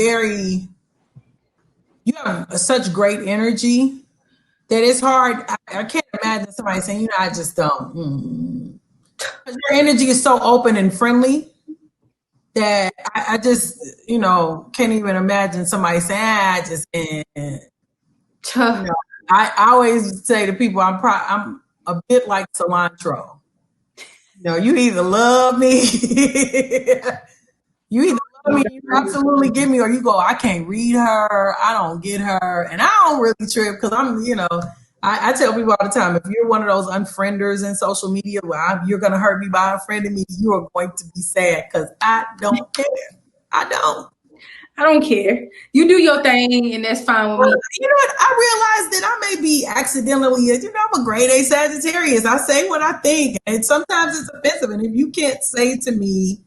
you have such great energy that it's hard. I can't imagine somebody saying, I just don't. Your energy is so open and friendly that I just, can't even imagine somebody saying, I just I always say to people, I'm a bit like cilantro. You either love me, you absolutely get me, or you go, I can't read her, I don't get her, and I don't really trip because I'm, I tell people all the time, if you're one of those unfrienders in social media, you're going to hurt me by unfriending me, you are going to be sad because I don't care. I don't care. You do your thing, and that's fine with me. You know what? I realized that I may be accidentally, I'm a grade A Sagittarius. I say what I think, and sometimes it's offensive. And if you can't say to me,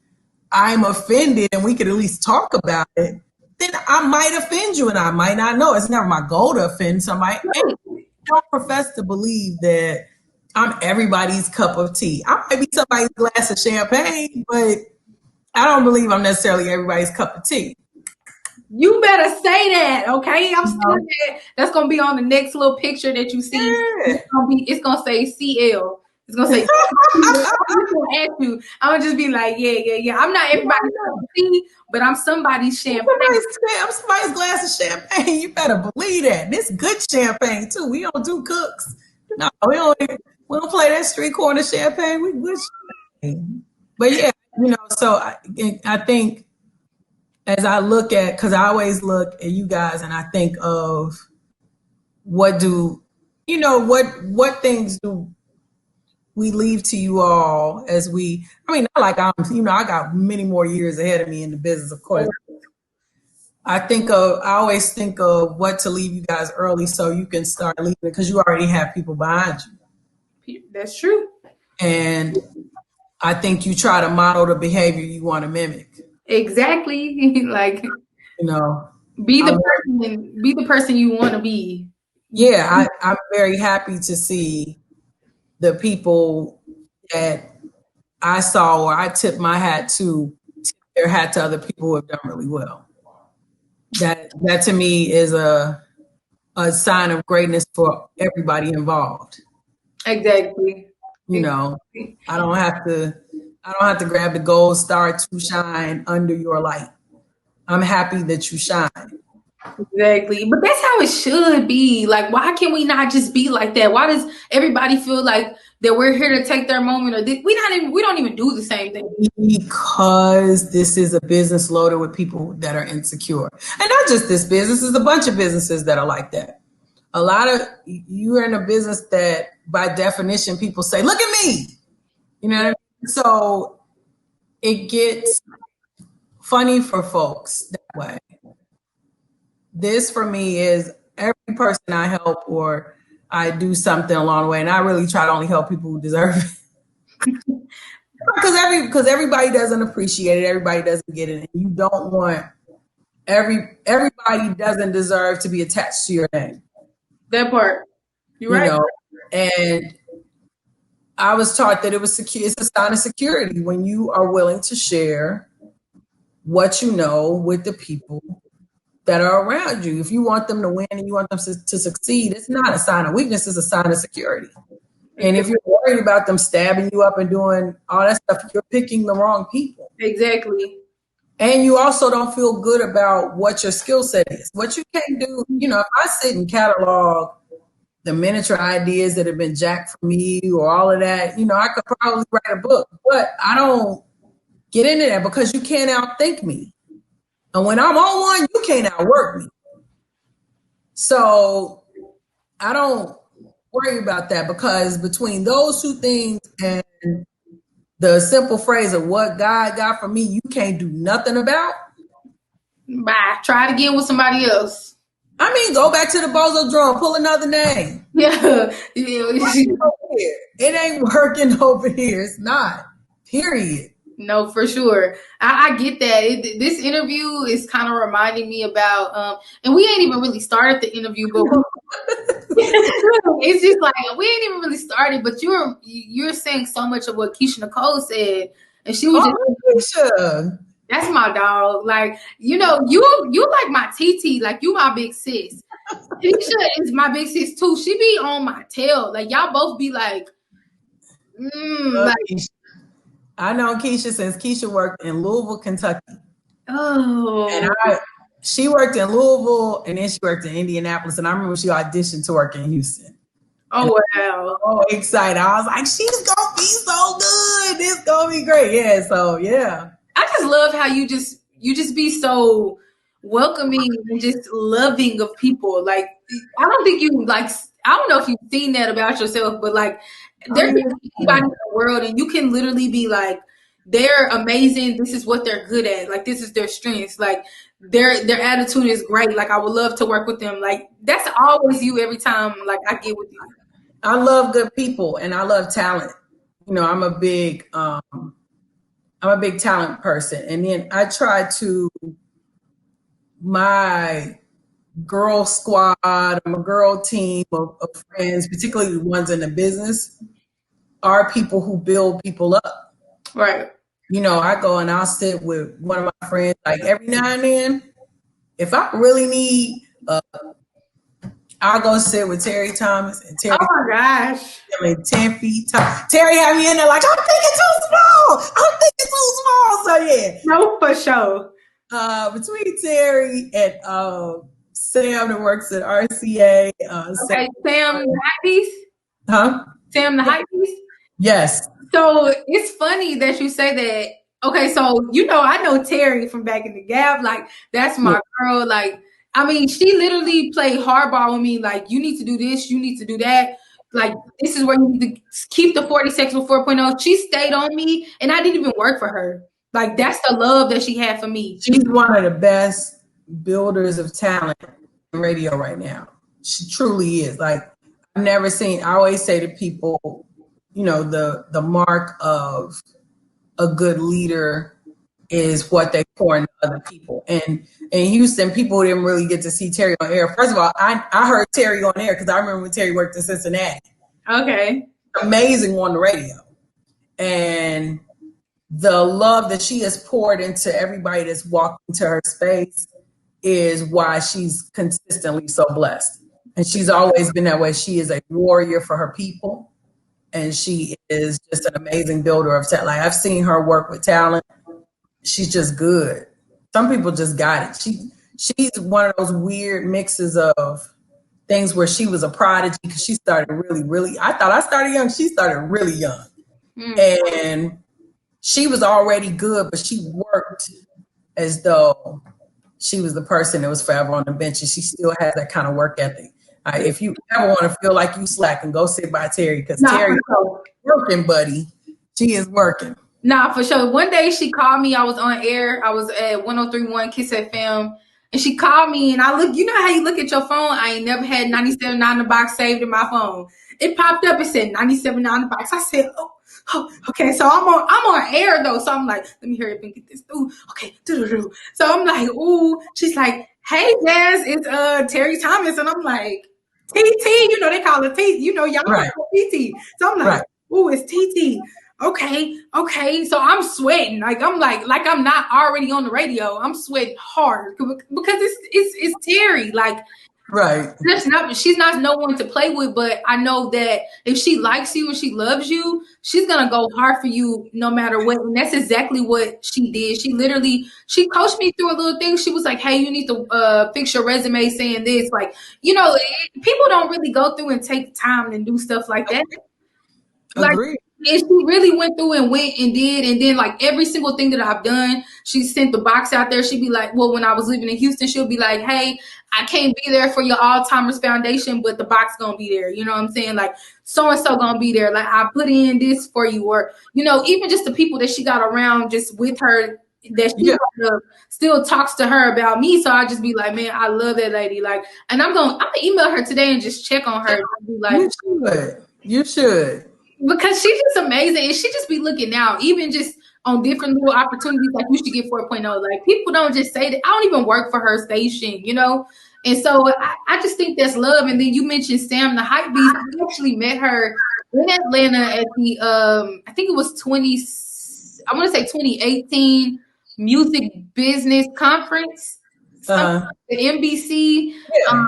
I'm offended, and we could at least talk about it, then I might offend you, and I might not know. It's never my goal to offend somebody. And I don't profess to believe that I'm everybody's cup of tea. I might be somebody's glass of champagne, but I don't believe I'm necessarily everybody's cup of tea. You better say that, okay? I'm still there. That's gonna be on the next little picture that you see. Yeah. It's gonna say CL. It's gonna say. I'm gonna just be like, yeah. I'm not everybody's cup of tea, but I'm somebody's champagne. I'm somebody's glass of champagne. You better believe that. This good champagne too. We don't do cooks. No, we don't play that street corner champagne. We good champagne. But yeah, so I think. As I look at, because I always look at you guys and I think of what things do we leave to you all as not like I got many more years ahead of me in the business, of course. I always think of what to leave you guys early so you can start leaving because you already have people behind you. That's true. And I think you try to model the behavior you want to mimic. Exactly. Like, be the person you want to be. Yeah, I'm very happy to see the people that I saw or I tip my hat to tip their hat to other people who have done really well. That to me is a sign of greatness for everybody involved. Exactly. I don't have to grab the gold star to shine under your light. I'm happy that you shine. Exactly. But that's how it should be. Like, why can we not just be like that? Why does everybody feel like that we're here to take their moment, or we don't even do the same thing? Because this is a business loaded with people that are insecure. And not just this business, it's a bunch of businesses that are like that. A lot of you're in a business that by definition people say, look at me. You know what I mean? So it gets funny for folks that way. This for me is every person I help or I do something along the way, and I really try to only help people who deserve it. Because everybody doesn't appreciate it, everybody doesn't get it, and you don't want everybody doesn't deserve to be attached to your name. That part, you're right. And I was taught that it's a sign of security when you are willing to share what you know with the people that are around you. If you want them to win and you want them to succeed, it's not a sign of weakness, it's a sign of security. And if you're worried about them stabbing you up and doing all that stuff, you're picking the wrong people. Exactly. And you also don't feel good about what your skill set is. What you can do, if I sit and catalog the miniature ideas that have been jacked for me or all of that, I could probably write a book, but I don't get into that because you can't outthink me. And when I'm on one, you can't outwork me. So I don't worry about that because between those two things and the simple phrase of what God got for me, you can't do nothing about. Bye. Try it again with somebody else. I mean, go back to the Bozo drum, pull another name. Yeah. It ain't working over here. It's not. Period. No, for sure. I get that. This interview is kind of reminding me about, and we ain't even really started the interview, but it's just like we ain't even really started. But you're saying so much of what Keisha Nicole said, and she was Keisha. That's my dog. Like, you know, you like my TT, like you my big sis. Keisha is my big sis too. She be on my tail. Like y'all both be like, like, Keisha. I know Keisha since Keisha worked in Louisville, Kentucky. And oh, she worked in Louisville and then she worked in Indianapolis. And I remember she auditioned to work in Houston. oh wow. So excited. I was like, she's gonna be so good. This gonna be great. Yeah. So yeah. I just love how you just be so welcoming and just loving of people. Like I don't think you like I don't know if you've seen that about yourself, but like there's anybody in the world and you can literally be like, they're amazing. This is what they're good at. Like this is their strengths. Like their attitude is great. Like I would love to work with them. Like that's always you every time like I get with you. I love good people and I love talent. You know, I'm a big talent person. And then I try to my girl squad, my girl team of friends, particularly the ones in the business, are people who build people up. Right. You know, I go and I'll sit with one of my friends like every now and then. If I really need I'll go sit with Terry Thomas and Terry. Oh my gosh. I mean, 10 feet tall. Terry had me in there like, I'm thinking too small. I'm thinking too small. So yeah. No, for sure. Between Terry and Sam that works at RCA. Okay, Sam the hype piece? Huh? Sam the hype piece? Yes. So it's funny that you say that. Okay, so you know I know Terry from back in the Gap. Like that's my girl. Like I mean, she literally played hardball with me. Like you need to do this, you need to do that. Like this is where you need to keep the 40 seconds with 4.0. She stayed on me, and I didn't even work for her. Like that's the love that she had for me. She's one of the best builders of talent in radio right now. She truly is. Like I've never seen. I always say to people, you know, the mark of a good leader is what they pour into other people. And in Houston, people didn't really get to see Terry on air. First of all, I heard Terry on air because I remember when Terry worked in Cincinnati. Okay. Amazing on the radio. And the love that she has poured into everybody that's walked into her space is why she's consistently so blessed. And she's always been that way. She is a warrior for her people. And she is just an amazing builder of talent. Like I've seen her work with talent. She's just good. Some people just got it. She's one of those weird mixes of things where she was a prodigy because she started really. I thought I started young. She started really young, and she was already good, but she worked as though she was the person that was forever on the bench, and she still has that kind of work ethic. If you ever want to feel like you slacking, go sit by Terry because Terry is working, buddy. She is working. Nah, for sure. One day she called me. I was on air. I was at 103.1 Kiss FM. And she called me and I look, you know how you look at your phone? I ain't never had 97.9 in the box saved in my phone. It popped up, it said 97.9 in the box. I said, oh, okay. So I'm on air though. So I'm like, let me hurry up and get this. Ooh, okay. So I'm like, ooh. She's like, hey Jazz, it's Terry Thomas. And I'm like, TT, you know, they call it T, you know, y'all call it TT. So I'm like, ooh, it's TT. Okay. So I'm sweating. Like I'm not already on the radio. I'm sweating hard because it's Terry. Like, right. She's not no one to play with, but I know that if she likes you and she loves you, she's gonna go hard for you no matter what. And that's exactly what she did. She coached me through a little thing. She was like, hey, you need to fix your resume saying this. Like, you know, people don't really go through and take time and do stuff like that. Like, Agreed. and she really went through and went and did. And then like every single thing that I've done, she sent the box out there. She'd be like, well, when I was living in Houston, she'll be like, hey, I can't be there for your Alzheimer's Foundation, but the box gonna be there. You know what I'm saying? Like so-and-so gonna be there. Like I put in this for you. Or, you know, even just the people that she got around just with her that she still talks to her about me. So I just be like, man, I love that lady. Like, and I'm gonna email her today and just check on her. And be like, you should. Because she's just amazing and she just be looking out, even just on different little opportunities. Like you should get 4.0. Like people don't just say that. I don't even work for her station, you know? And so I just think that's love. And then you mentioned Sam, the hype beast. I actually met her in Atlanta at the, I think it was 2018 music business conference, something Uh-huh. like the NBC. Yeah.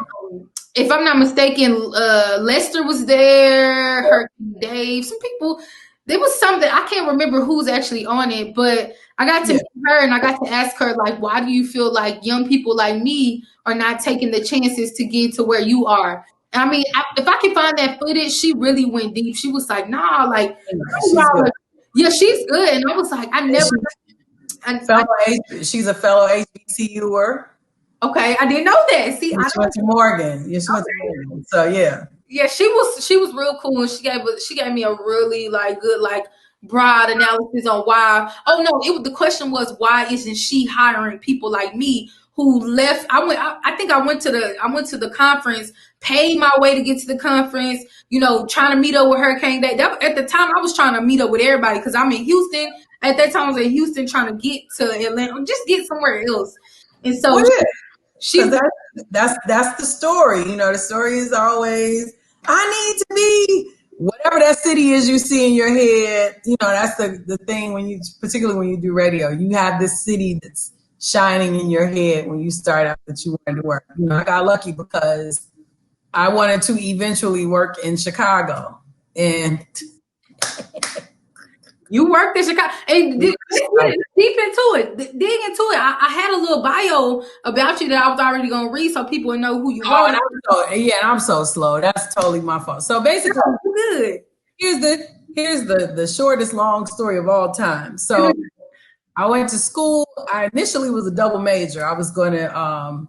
If I'm not mistaken, Lester was there, Hurricane Dave, some people. There was something I can't remember who's actually on it, but I got to Yeah. meet her and I got to ask her like, why do you feel like young people like me are not taking the chances to get to where you are? And I mean, if I can find that footage, she really went deep. She was like, nah, like, She's good. yeah, she's good. And I was like, I never. She's a fellow HBCUer. Okay, I didn't know that. See, She went to Morgan. Yeah, she went to Morgan. So yeah. Yeah, she was real cool, and she gave me a really like good like broad analysis on why. Oh no, the question was why isn't she hiring people like me who left? I think I went to the conference, paid my way to get to the conference. You know, trying to meet up with Hurricane Day. At the time, I was trying to meet up with everybody because I'm in Houston. At that time, I was in Houston trying to get to Atlanta, just get somewhere else. And so that's the story. You know, the story is always I need to be whatever that city is you see in your head. You know, that's the thing particularly when you do radio, you have this city that's shining in your head when you start out that you wanted to work. You know, I got lucky because I wanted to eventually work in Chicago, and you worked in Chicago. And deep into it. Dig into it. I had a little bio about you that I was already going to read so people would know who you are. And I'm so slow. That's totally my fault. So basically, good. Here's the shortest long story of all time. So I went to school. I initially was a double major. I was going to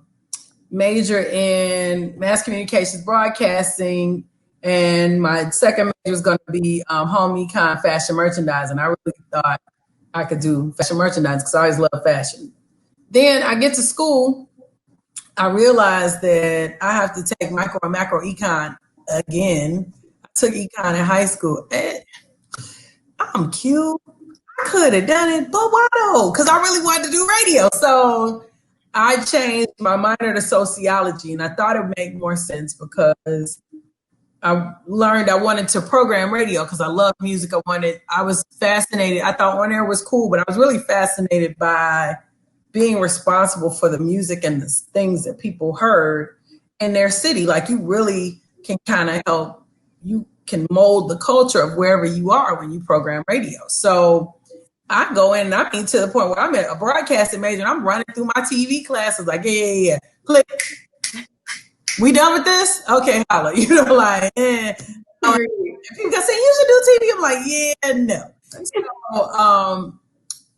major in mass communications broadcasting, and my second major was going to be home econ fashion merchandising. I really thought I could do fashion merchandising because I always loved fashion. Then I get to school, I realized that I have to take micro and macro econ again. I took econ in high school. And I'm cute. I could have done it, but why though? Because I really wanted to do radio. So I changed my minor to sociology, and I thought it would make more sense because I learned I wanted to program radio because I love music. I was fascinated. I thought on air was cool, but I was really fascinated by being responsible for the music and the things that people heard in their city. Like you really can kind of help, you can mold the culture of wherever you are when you program radio. So I go in, I mean, to the point where I'm at a broadcasting major and I'm running through my TV classes like, yeah. Click. We done with this? Okay, holla. You know, like, people say, you should do TV. I'm like, yeah, no. So,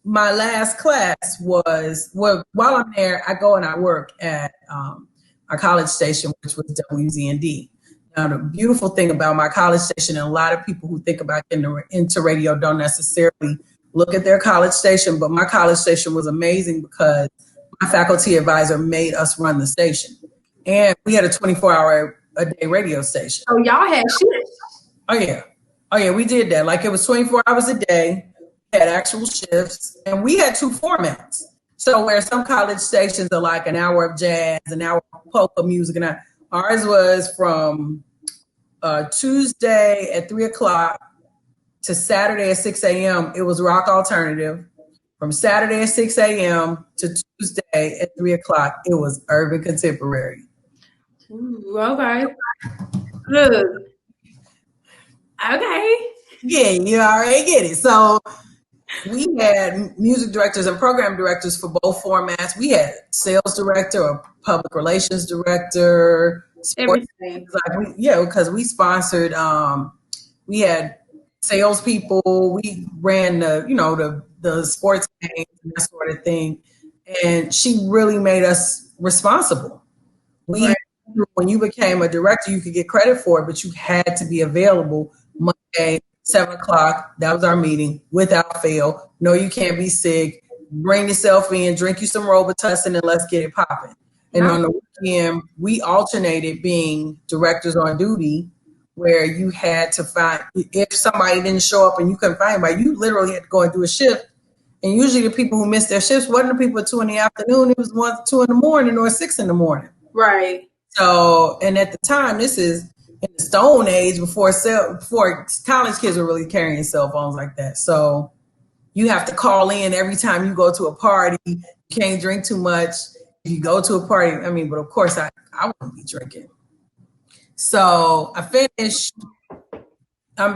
my last class was, while I'm there, I go and I work at our college station, which was WZND. Now, the beautiful thing about my college station, and a lot of people who think about getting into radio don't necessarily look at their college station, but my college station was amazing because my faculty advisor made us run the station. And we had a 24-hour-a-day radio station. Oh, y'all had shifts? Oh, yeah, we did that. Like, it was 24 hours a day. We had actual shifts. And we had two formats. So where some college stations are like an hour of jazz, an hour of polka music, and ours was from Tuesday at 3 o'clock to Saturday at 6 a.m. It was rock alternative. From Saturday at 6 a.m. to Tuesday at 3 o'clock, it was urban contemporary. Ooh, okay. Good. Okay. Yeah, you already get it. So we had music directors and program directors for both formats. We had sales director, a public relations director, everything. Because we sponsored. We had salespeople. We ran the sports games and that sort of thing. And she really made us responsible. When you became a director, you could get credit for it, but you had to be available Monday, 7 o'clock. That was our meeting without fail. No, you can't be sick. Bring yourself in, drink you some Robitussin, and let's get it popping. And on the weekend, we alternated being directors on duty, where you had to find, if somebody didn't show up and you couldn't find anybody, you literally had to go and do a shift. And usually the people who missed their shifts wasn't the people at 2 in the afternoon. It was 1, 2 in the morning or 6 in the morning. Right. So, and at the time, this is in the Stone Age before college kids were really carrying cell phones like that. So you have to call in every time you go to a party. You can't drink too much. If you go to a party, I mean, but of course I wouldn't be drinking. So I'm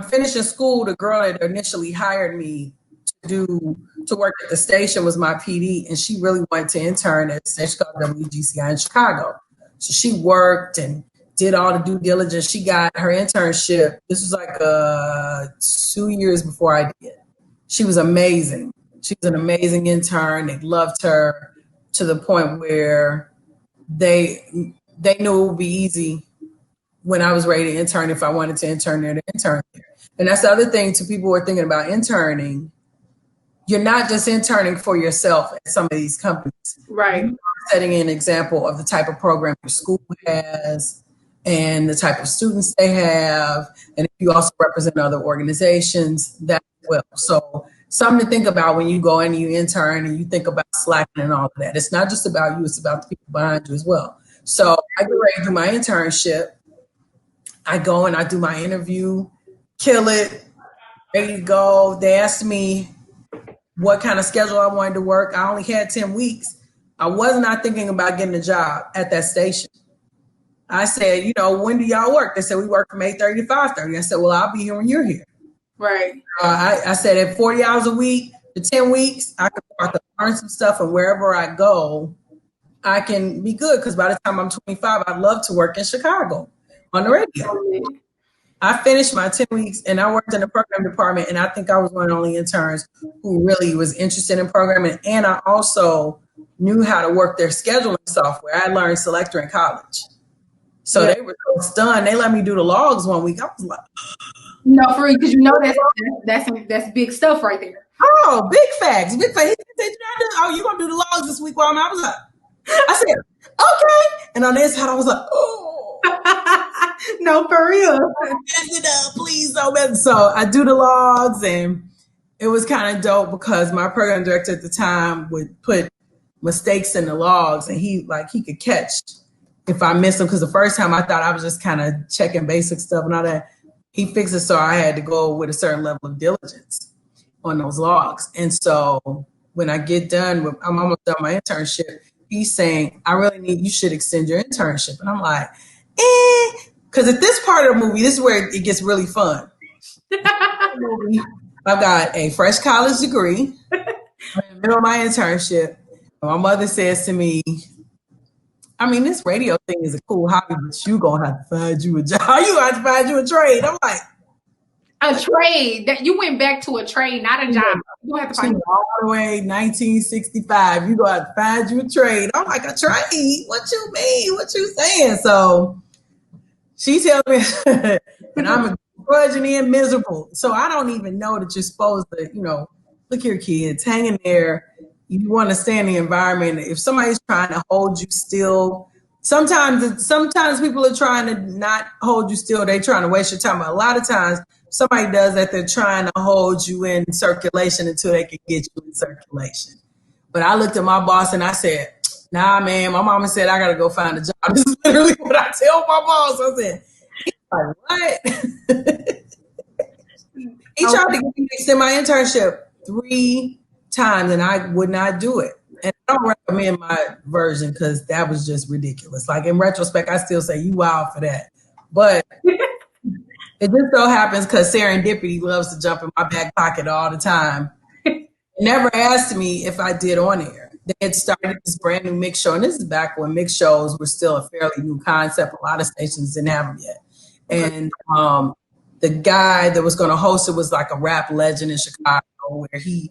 finishing school. The girl that initially hired me to work at the station was my PD, and she really wanted to intern at a station called WGCI in Chicago. So she worked and did all the due diligence. She got her internship. This was like 2 years before I did. She was amazing. She was an amazing intern. They loved her to the point where they knew it would be easy when I was ready to intern, if I wanted to intern there, to intern there. And that's the other thing to people who are thinking about interning. You're not just interning for yourself at some of these companies. Right. You're setting an example of the type of program your school has and the type of students they have. And if you also represent other organizations, that well. So something to think about when you go and you intern and you think about slacking and all of that. It's not just about you, it's about the people behind you as well. So I get ready to do my internship. I go and I do my interview, kill it, ready to go. They asked me what kind of schedule I wanted to work. I only had 10 weeks. I was not thinking about getting a job at that station. I said, when do y'all work? They said, we work from 8:30 to 5:30. I said, well, I'll be here when you're here. Right. I said at 40 hours a week for 10 weeks, I could learn some stuff, and wherever I go, I can be good. Because by the time I'm 25, I'd love to work in Chicago on the radio. I finished my 10 weeks and I worked in the program department, and I think I was one of the only interns who really was interested in programming. And I also knew how to work their scheduling software. I learned Selector in college. So They were so stunned. They let me do the logs one week. I was like, no, for because that's big stuff right there. Oh, big facts. Big facts. He said, you're going to do the logs this week while I was like, I said, okay. And on this side, I was like, oh. No, for real. Mess it up, please don't mess it. So I do the logs, and it was kind of dope because my program director at the time would put mistakes in the logs, and he could catch if I missed them. Because the first time I thought I was just kind of checking basic stuff and all that. He fixed it, so I had to go with a certain level of diligence on those logs. And so when I get done I'm almost done my internship, he's saying, you should extend your internship. And I'm like, because at this part of the movie, this is where it gets really fun. I've got a fresh college degree. I'm in the middle of my internship. My mother says to me, I mean, this radio thing is a cool hobby, but you're going to have to find you a job. You're going to have to find you a trade. I'm like, a trade? That you went back to a trade, not a job. You have to find all the way 1965. You're going to have to find you a trade. I'm like, a trade? What you mean? What you saying? So she tells me, and I'm grudging and miserable. So I don't even know that you're supposed to, look here, kids, hang in there. You want to stay in the environment. If somebody's trying to hold you still, sometimes people are trying to not hold you still. They're trying to waste your time. But a lot of times somebody does that. They're trying to hold you in circulation until they can get you in circulation. But I looked at my boss and I said, nah, man, my mama said I got to go find a job. This is literally what I tell my boss. I said, he's like, what? He tried to get me to extend my internship 3 times, and I would not do it. And I don't recommend my version because that was just ridiculous. Like, in retrospect, I still say you wild for that. But it just so happens because serendipity loves to jump in my back pocket all the time. Never asked me if I did on air. They had started this brand new mix show, and this is back when mix shows were still a fairly new concept. A lot of stations didn't have them yet. And the guy that was going to host it was like a rap legend in Chicago, where the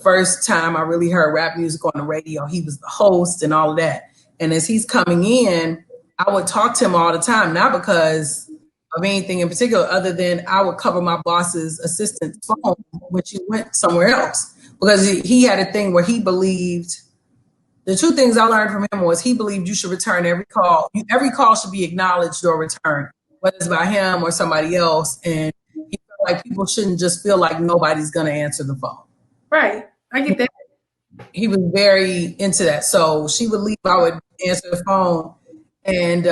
first time I really heard rap music on the radio, he was the host and all of that. And as he's coming in, I would talk to him all the time, not because of anything in particular, other than I would cover my boss's assistant's phone when she went somewhere else. Because he had a thing where he believed, the 2 things I learned from him was he believed you should return every call. Every call should be acknowledged or returned, whether it's by him or somebody else. And he felt like people shouldn't just feel like nobody's going to answer the phone. Right. I get that. He was very into that. So she would leave, I would answer the phone. And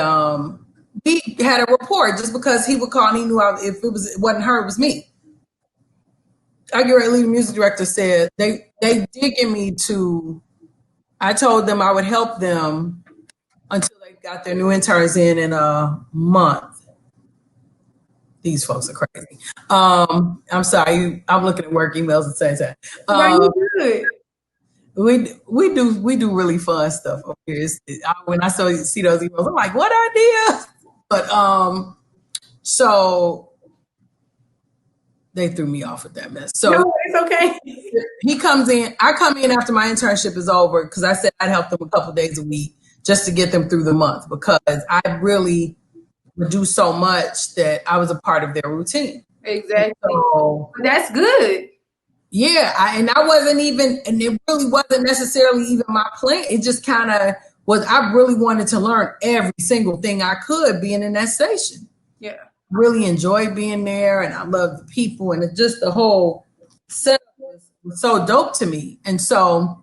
we had a rapport just because he would call and he knew if it wasn't her, it was me. CARYN Lee, the music director, said they did get me to. I told them I would help them until they got their new interns in a month. These folks are crazy. I'm sorry. I'm looking at work emails at the same time. No, you good. We do really fun stuff over here. When I see those emails, I'm like, what idea? But so they threw me off with that mess. So no, it's okay. He comes in. I come in after my internship is over because I said I'd help them a couple days a week just to get them through the month because I really would do so much that I was a part of their routine. Exactly. So, that's good. Yeah, I wasn't even, and it really wasn't necessarily even my plan. It just kind of was. I really wanted to learn every single thing I could being in that station. Yeah, really enjoyed being there, and I loved the people, and just the whole setup was so dope to me. And so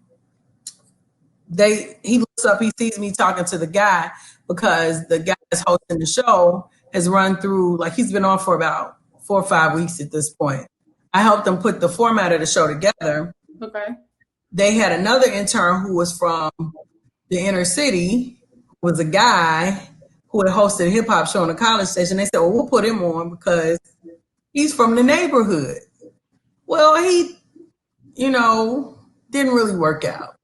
he looks up, he sees me talking to the guy because the guy that's hosting the show has run through, like he's been on for about 4 or 5 weeks at this point. I helped them put the format of the show together. Okay. They had another intern who was from the inner city, was a guy who had hosted a hip hop show on the college station. They said, well, we'll put him on because he's from the neighborhood. Well, he, didn't really work out.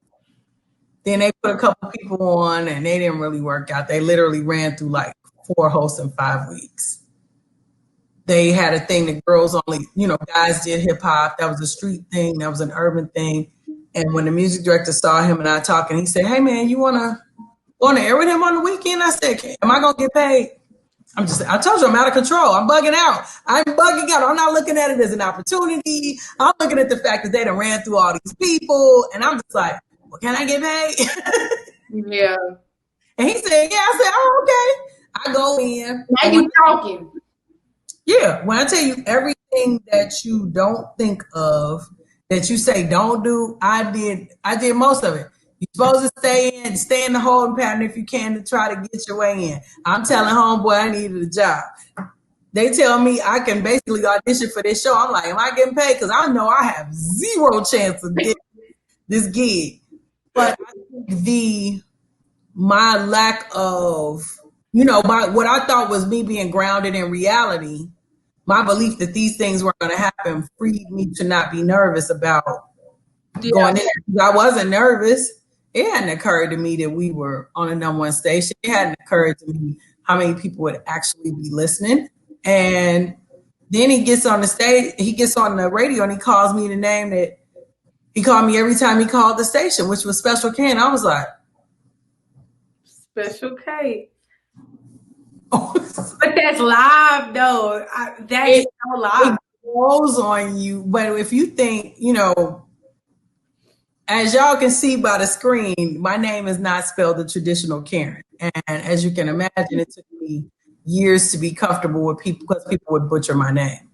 Then they put a couple people on and they didn't really work out. They literally ran through like 4 hosts in 5 weeks. They had a thing that girls only, guys did hip hop. That was a street thing. That was an urban thing. And when the music director saw him and I talking, he said, hey man, you want to go on the air with him on the weekend? I said, am I going to get paid? I told you I'm out of control. I'm bugging out. I'm not looking at it as an opportunity. I'm looking at the fact that they done ran through all these people. And I'm just like, well, can I get paid? Yeah. And he said, yeah. I said, oh, okay. I go in. Now you talking. Yeah. When I tell you everything that you don't think of, that you say don't do, I did most of it. You're supposed to stay in the holding pattern if you can to try to get your way in. I'm telling homeboy I needed a job. They tell me I can basically audition for this show. I'm like, am I getting paid? Because I know I have zero chance of getting this gig. But I think my lack of, what I thought was me being grounded in reality, my belief that these things were going to happen freed me to not be nervous about going in. I wasn't nervous. It hadn't occurred to me that we were on a number 1 station. It hadn't occurred to me how many people would actually be listening. And then he gets on the stage, he gets on the radio and he calls me the name that he called me every time he called the station, which was Special K. And I was like, Special K. But that's live though. That is so live. It grows on you. But if you think, as y'all can see by the screen, my name is not spelled the traditional CARYN. And as you can imagine, it took me years to be comfortable with people because people would butcher my name.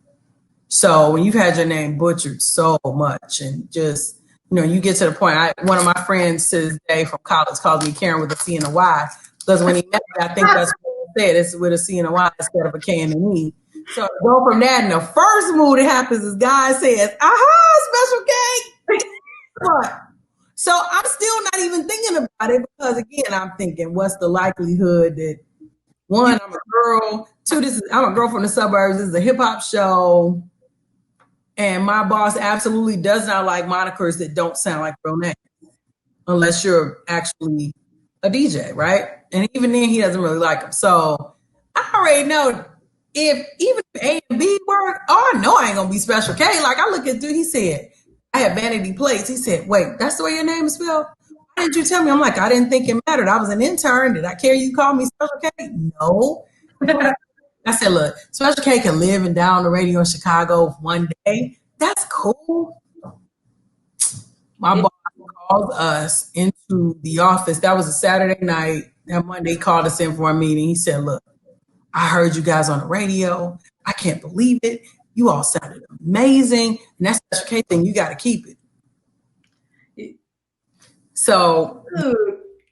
So when you've had your name butchered so much and just, you get to the point, one of my friends to this day from college calls me CARYN with a C and a Y because when he met me, I think that's what he said. It's with a C and a Y instead of a K and an E. So go from that, and the first move that happens is God says, aha, Special K. So I'm still not even thinking about it because, again, I'm thinking, what's the likelihood that, 1, I'm a girl, 2, I'm a girl from the suburbs, this is a hip hop show, and my boss absolutely does not like monikers that don't sound like real names, unless you're actually a DJ, right? And even then, he doesn't really like them. So I already know even if A and B work, I know I ain't gonna be Special K. Like I look at dude, he said, I had vanity plates. He said, wait, that's the way your name is spelled? Why didn't you tell me? I'm like, I didn't think it mattered. I was an intern. Did I care you call me Special K? No. I said, look, Special K can live and die on the radio in Chicago one day. That's cool. My boss called us into the office. That was a Saturday night. That Monday, he called us in for a meeting. He said, look, I heard you guys on the radio. I can't believe it. You all sounded amazing. And that Special K thing, you got to keep it. So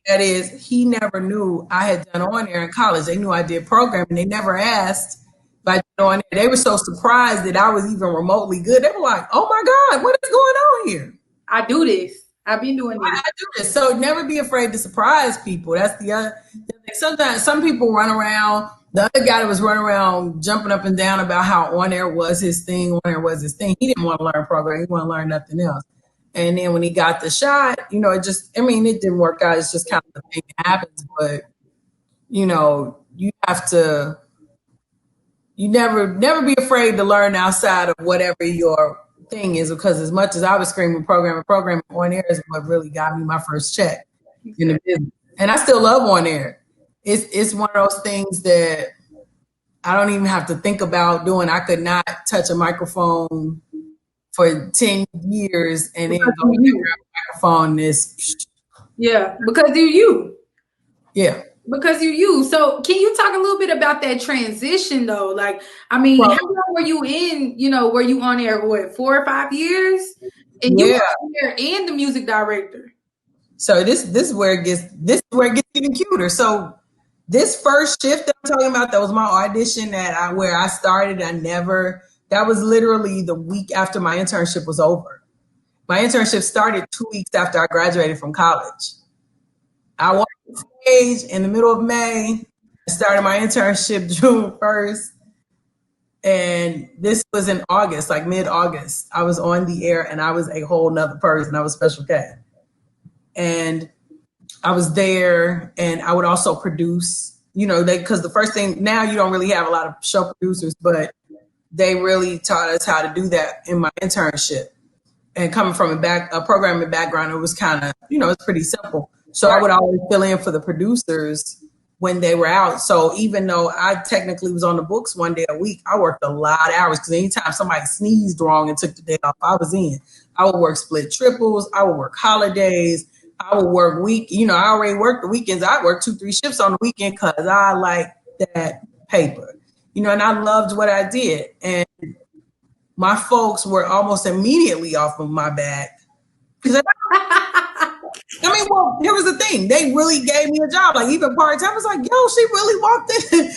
that is, he never knew I had done on air in college. They knew I did programming. They never asked by doing it. They were so surprised that I was even remotely good. They were like, "Oh my God, what is going on here?" I do this. I've been doing this. I do this. So never be afraid to surprise people. That's the other thing. Sometimes some people run around. The other guy that was running around jumping up and down about how on air was his thing, on air was his thing. He didn't want to learn programming. He wanted to learn nothing else. And then when he got the shot, it didn't work out. It's just kind of the thing that happens. But, you have to, you never be afraid to learn outside of whatever your thing is, because as much as I was screaming programming on air is what really got me my first check in the business. And I still love on air. It's one of those things that I don't even have to think about doing. I could not touch a microphone for 10 years and then go grab a microphone. Yeah, because you. Yeah. Because you. So can you talk a little bit about that transition though? Like, I mean, how long were you were you on air, 4 or 5 years? And you were on air and the music director. So this is where it gets even cuter. So this first shift that I'm talking about, that was my audition where I started. That was literally the week after my internship was over. My internship started 2 weeks after I graduated from college. I walked on stage in the middle of May. I started my internship June 1st. And this was in August, like mid-August. I was on the air and I was a whole nother person. I was Special K. And I was there, and I would also produce, because the first thing, now you don't really have a lot of show producers, but they really taught us how to do that in my internship. And coming from a programming background, it was kind of, it's pretty simple. So I would always fill in for the producers when they were out. So even though I technically was on the books one day a week, I worked a lot of hours, because anytime somebody sneezed wrong and took the day off, I was in. I would work split triples. I would work holidays. I would work I already worked the weekends. I worked 2-3 shifts on the weekend because I like that paper, and I loved what I did. And my folks were almost immediately off of my back. Here was the thing. They really gave me a job, like even part-time. I was like, yo, she really walked in.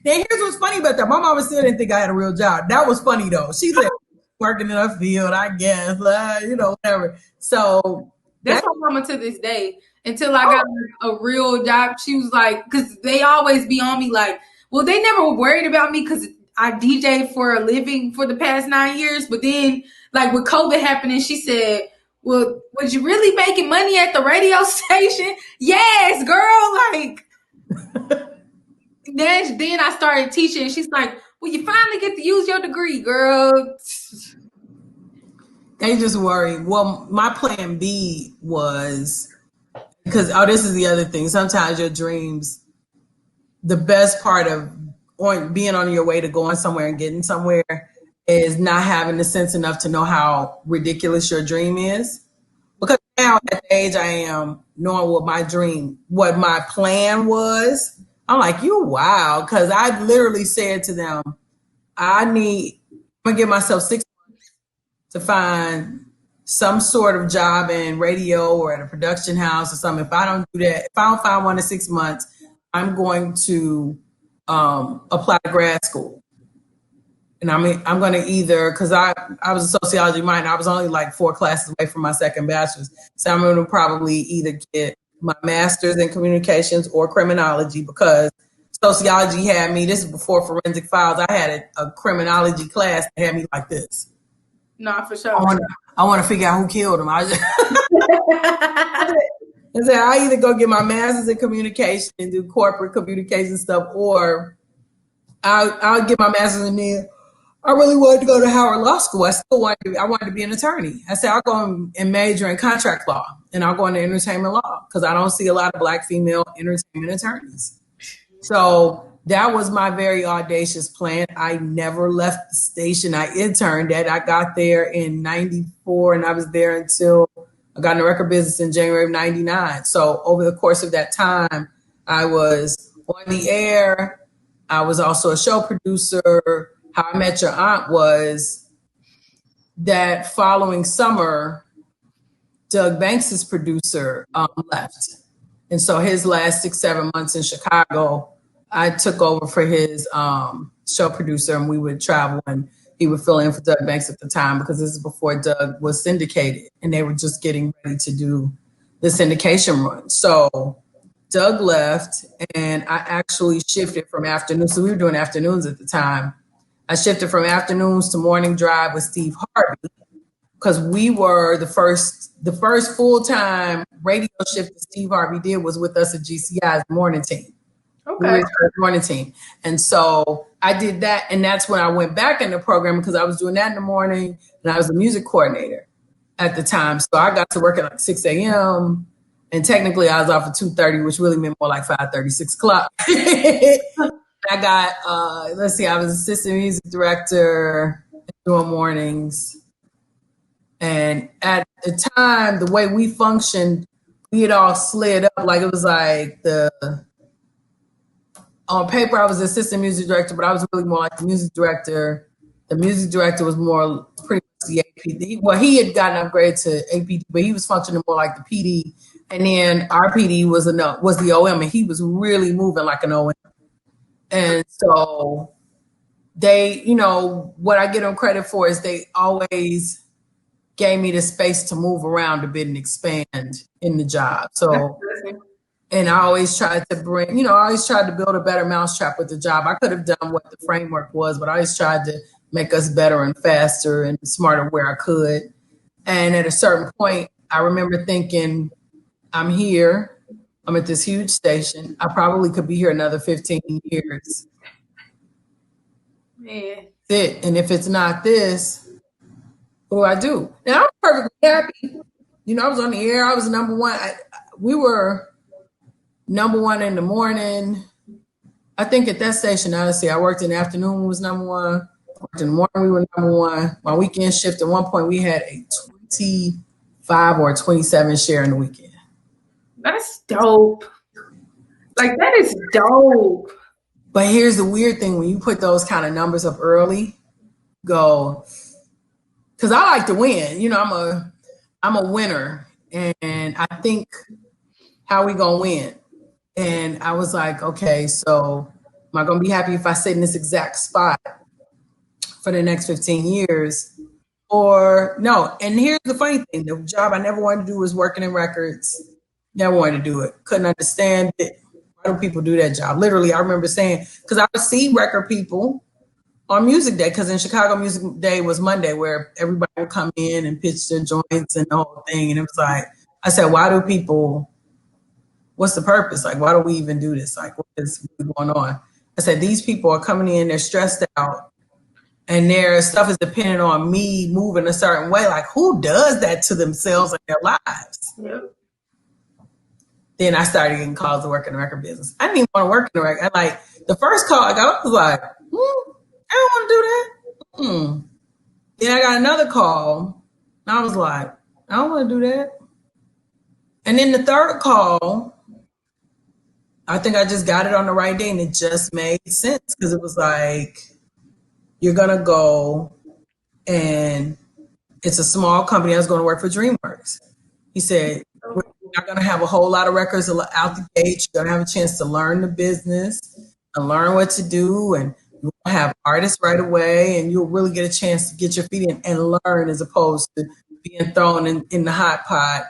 Now, here's what's funny about that. My mama still didn't think I had a real job. That was funny, though. She said, working in a field, I guess, whatever. So that's my mama to this day. Until I got a real job, she was like, because they always be on me like, well, they never were worried about me because I DJ for a living for the past 9 years. But then, like with COVID happening, she said, well, was you really making money at the radio station? Yes, girl. Like, then I started teaching, and she's like, well, you finally get to use your degree, girl. They just worry. Well, my plan B was, because, this is the other thing. Sometimes your dreams, the best part of being on your way to going somewhere and getting somewhere is not having the sense enough to know how ridiculous your dream is. Because now at the age I am, knowing what my plan was, I'm like, you wow. Because I literally said to them, I'm going to give myself 6 months to find some sort of job in radio or at a production house or something. If I don't do that, if I don't find one in 6 months, I'm going to apply to grad school. And I'm going to either, because I was a sociology minor, I was only like 4 classes away from my second bachelor's. So I'm going to probably either get my master's in communications or criminology, because sociology had me, this is before Forensic Files, I had a criminology class that had me like this. No, for sure. I want to figure out who killed him. I said, I either go get my master's in communication and do corporate communication stuff, or I'll get my master's in there. I really wanted to go to Howard Law School. I wanted to be an attorney. I said, I'll go and major in contract law, and I'll go into entertainment law, because I don't see a lot of Black female entertainment attorneys. So that was my very audacious plan. I never left the station I interned at. I got there in 94, and I was there until I got in the record business in January of 99. So over the course of that time, I was on the air. I was also a show producer. How I Met Your Aunt was that following summer, Doug Banks' producer left. And so his last 6-7 months in Chicago, I took over for his show producer, and we would travel, and he would fill in for Doug Banks at the time, because this is before Doug was syndicated, and they were just getting ready to do the syndication run. So Doug left, and I actually shifted from afternoons. So we were doing afternoons at the time. I shifted from afternoons to morning drive with Steve Harvey, because we were the first full-time radio shift that Steve Harvey did was with us at GCI's morning team. Okay. We were his morning team. And so I did that. And that's when I went back in the program, because I was doing that in the morning, and I was the music coordinator at the time. So I got to work at like 6 a.m. And technically I was off at 2:30, which really meant more like 5:30, 6 o'clock. I got, I was assistant music director doing mornings. And at the time, the way we functioned, we had all slid up. Like it was like on paper, I was the assistant music director, but I was really more like the music director. The music director was more pretty much the APD. Well, he had gotten upgraded to APD, but he was functioning more like the PD. And then our PD was the OM, and he was really moving like an OM. And so they, what I give them credit for is they always gave me the space to move around a bit and expand in the job. So, and I always tried to I always tried to build a better mousetrap with the job. I could have done what the framework was, but I always tried to make us better and faster and smarter where I could. And at a certain point, I remember thinking, I'm here. I'm at this huge station. I probably could be here another 15 years. Man. And if it's not this, what do I do? Now, I'm perfectly happy. I was on the air. I was number one. We were number one in the morning. I think at that station, honestly, I worked in the afternoon, was number one. I worked in the morning, we were number one. My weekend shift, at one point, we had a 25 or 27 share in the weekend. That's dope. Like, that is dope. But here's the weird thing. When you put those kind of numbers up early, go, because I like to win. I'm a winner. And I think, how we going to win? And I was like, okay, so am I going to be happy if I sit in this exact spot for the next 15 years? Or no? And here's the funny thing. The job I never wanted to do was working in records. Never wanted to do it. Couldn't understand it. Why do people do that job? Literally, I remember saying, because I would see record people on Music Day, because in Chicago, Music Day was Monday, where everybody would come in and pitch their joints and the whole thing. And it was like, I said, what's the purpose? Like, why do we even do this? Like, what is going on? I said, these people are coming in, they're stressed out, and their stuff is dependent on me moving a certain way. Like, who does that to themselves and their lives? Yep. Then I started getting calls to work in the record business. I didn't even want to work in the record. Like, the first call I got, I was like, I don't want to do that. Then I got another call, and I was like, I don't want to do that. And then the third call, I think I just got it on the right day, and it just made sense, because it was like, you're going to go, and it's a small company. I was going to work for DreamWorks. He said, we're not going to have a whole lot of records out the gate. You're going to have a chance to learn the business and learn what to do, and you'll have artists right away, and you'll really get a chance to get your feet in and learn, as opposed to being thrown in the hot pot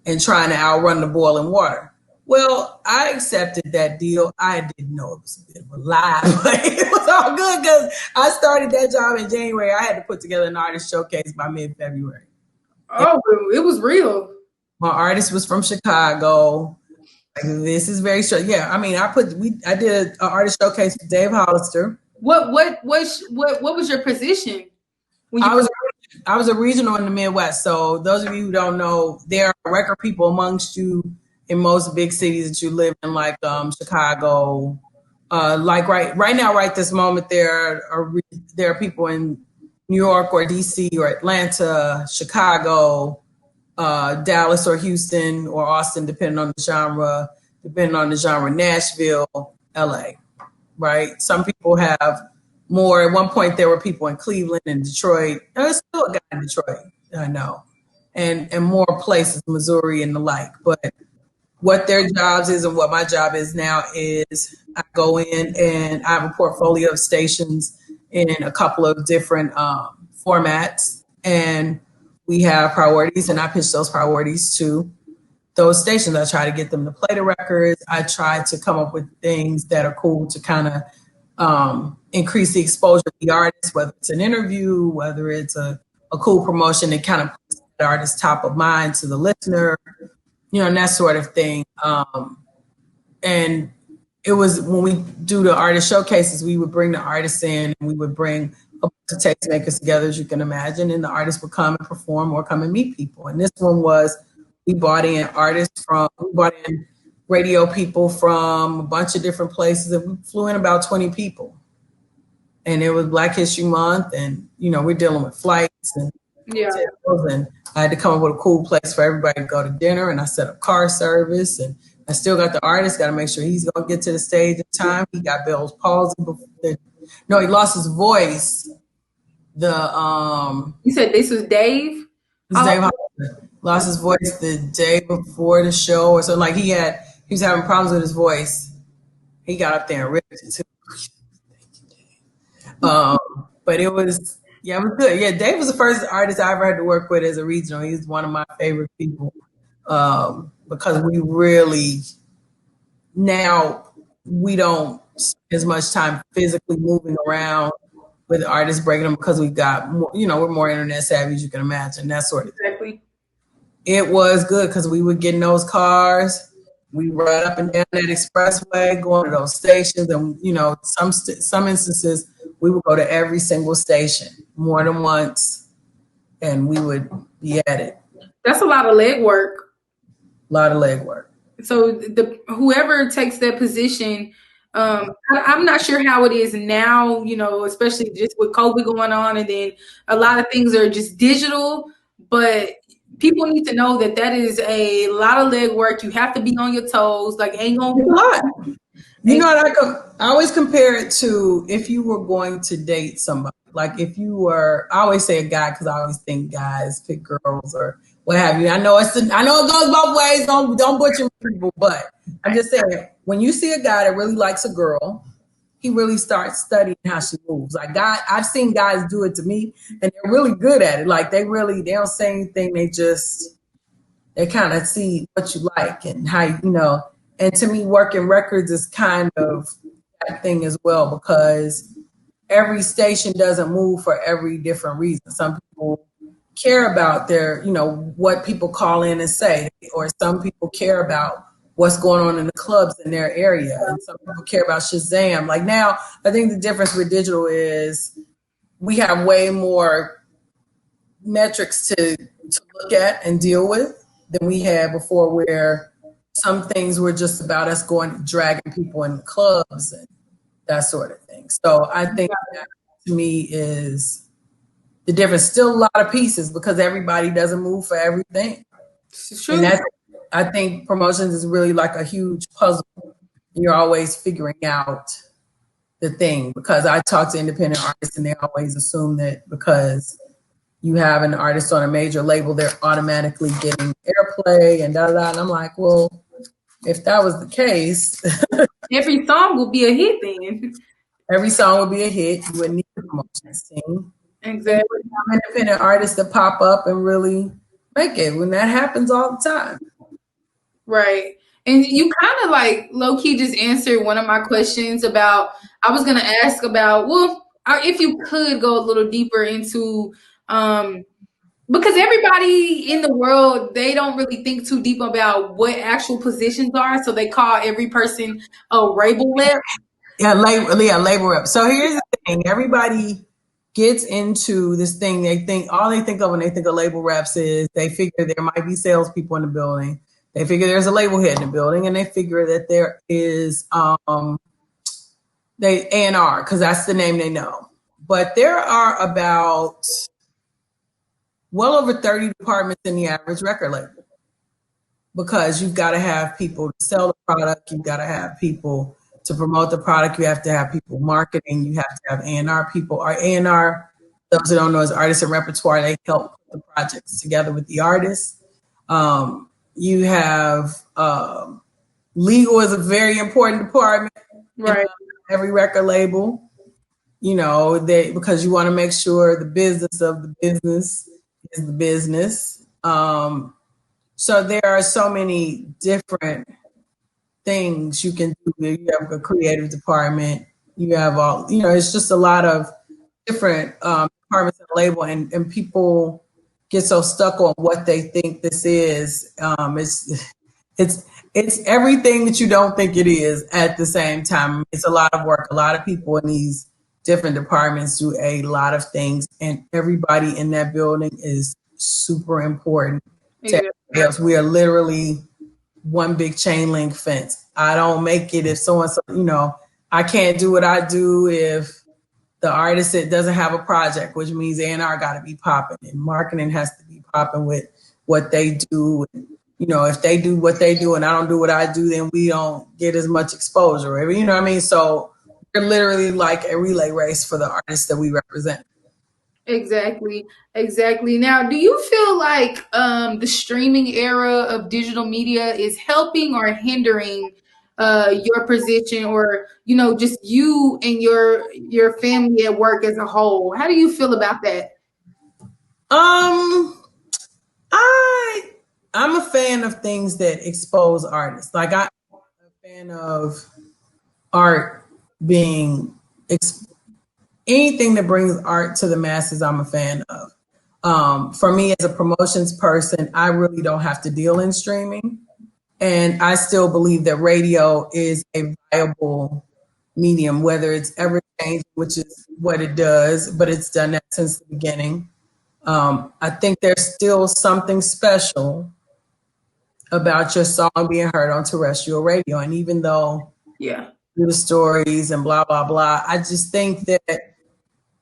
and trying to outrun the boiling water. Well, I accepted that deal. I didn't know it was a bit of a lie, but it was all good, because I started that job in January. I had to put together an artist showcase by mid-February. Oh, it was real. My artist was from Chicago. Like, this is very short. Yeah, I mean, I did an artist showcase with Dave Hollister. What was your position? I was a regional in the Midwest. So those of you who don't know, there are record people amongst you in most big cities that you live in, like Chicago. Like right now, right this moment, there are people in New York or DC or Atlanta, Chicago, Dallas or Houston or Austin, depending on the genre, Nashville, LA, right? Some people have more. At one point, there were people in Cleveland and Detroit. There's still a guy in Detroit, I know, and more places, Missouri and the like. But what their jobs is and what my job is now is I go in and I have a portfolio of stations in a couple of different formats, and we have priorities, and I pitch those priorities to those stations. I try to get them to play the records. I try to come up with things that are cool to kind of increase the exposure of the artist, whether it's an interview, whether it's a cool promotion that kind of puts the artist top of mind to the listener, and that sort of thing. And it was when we do the artist showcases, we would bring the artists in, and we would bring a bunch of tastemakers together, as you can imagine, and the artists would come and perform or come and meet people. And this one was, we brought in radio people from a bunch of different places, and we flew in about 20 people. And it was Black History Month, and we're dealing with flights and hotels, and I had to come up with a cool place for everybody to go to dinner, and I set up car service, and I still got the artist, got to make sure he's going to get to the stage in time. He got Bell's palsy he lost his voice. You said this was Dave? Dave lost his voice the day before the show, or so. Like he was having problems with his voice. He got up there and ripped it too. But it was good. Yeah, Dave was the first artist I ever had to work with as a regional. He's one of my favorite people. Because we don't spend as much time physically moving around with artists, breaking them, because we've got more, we're more internet savvy, as you can imagine, that sort of thing. Exactly. It was good because we would get in those cars, we ride up and down that expressway, going to those stations, and some instances we would go to every single station more than once, and we would be at it. That's a lot of legwork. So whoever takes that position, I'm not sure how it is now, especially just with COVID going on, and then a lot of things are just digital, but people need to know that is a lot of legwork. You have to be on your toes. Like, ain't gonna be a lot. I always compare it to if you were going to date somebody. Like if you were, I always say a guy, because I always think guys pick girls or what have you. I know it goes both ways. Don't butcher people, but I'm just saying, when you see a guy that really likes a girl, he really starts studying how she moves. Like I've seen guys do it to me, and they're really good at it. Like they don't say anything. They kind of see what you like and how And to me, working records is kind of that thing as well, because every station doesn't move for every different reason. Some people care about their, what people call in and say, or some people care about what's going on in the clubs in their area, and some people care about Shazam. Like now, I think the difference with digital is we have way more metrics to look at and deal with than we had before, where some things were just about us dragging people in the clubs and that sort of thing. So I think that, to me, is the difference. Still a lot of pieces, because everybody doesn't move for everything. Sure. And I think promotions is really like a huge puzzle. You're always figuring out the thing, because I talk to independent artists and they always assume that because you have an artist on a major label, they're automatically getting airplay and da-da-da. And I'm like, well, if that was the case, every song will be a hit then. Every song would be a hit. You wouldn't need a promotions team. Exactly. Independent artists that pop up and really make it, when that happens all the time. Right. And you kind of like low-key just answered one of my questions about, I was going to ask about, well, if you could go a little deeper into, because everybody in the world, they don't really think too deep about what actual positions are. So they call every person a label rep. Yeah, label rep. So here's the thing. Everybody gets into this thing. All they think of when they think of label reps is they figure there might be salespeople in the building. They figure there's a label head in the building, and they figure that there is A&R, because that's the name they know. But there are about well over 30 departments in the average record label, because you've got to have people to sell the product. You've got to have people to promote the product. You have to have people marketing. You have to have A&R people. Our A&R, those who don't know, is artists and repertoire. They help put the projects together with the artists. You have legal is a very important department. Right. Every record label, because you want to make sure the business of the business is the business. So there are so many different things you can do. You have a creative department. You have all, it's just a lot of different departments of the label, and people get so stuck on what they think this is. It's everything that you don't think it is at the same time. It's a lot of work. A lot of people in these different departments do a lot of things, and everybody in that building is super important to everybody else. We are literally one big chain link fence. I don't make it if someone's, I can't do what I do if the artist that doesn't have a project, which means A&R got to be popping, and marketing has to be popping with what they do. If they do what they do and I don't do what I do, then we don't get as much exposure. You know what I mean? So we're literally like a relay race for the artists that we represent. Exactly. Now, do you feel like the streaming era of digital media is helping or hindering your position, or just you and your family at work as a whole? How do you feel about that? I'm a fan of things that expose artists. Like I'm a fan of art being anything that brings art to the masses. I'm a fan of. For me as a promotions person, I really don't have to deal in streaming, and I still believe that radio is a viable medium, whether it's ever changed, which is what it does, but it's done that since the beginning. I think there's still something special about your song being heard on terrestrial radio. And even though the stories and blah, blah, blah, I just think that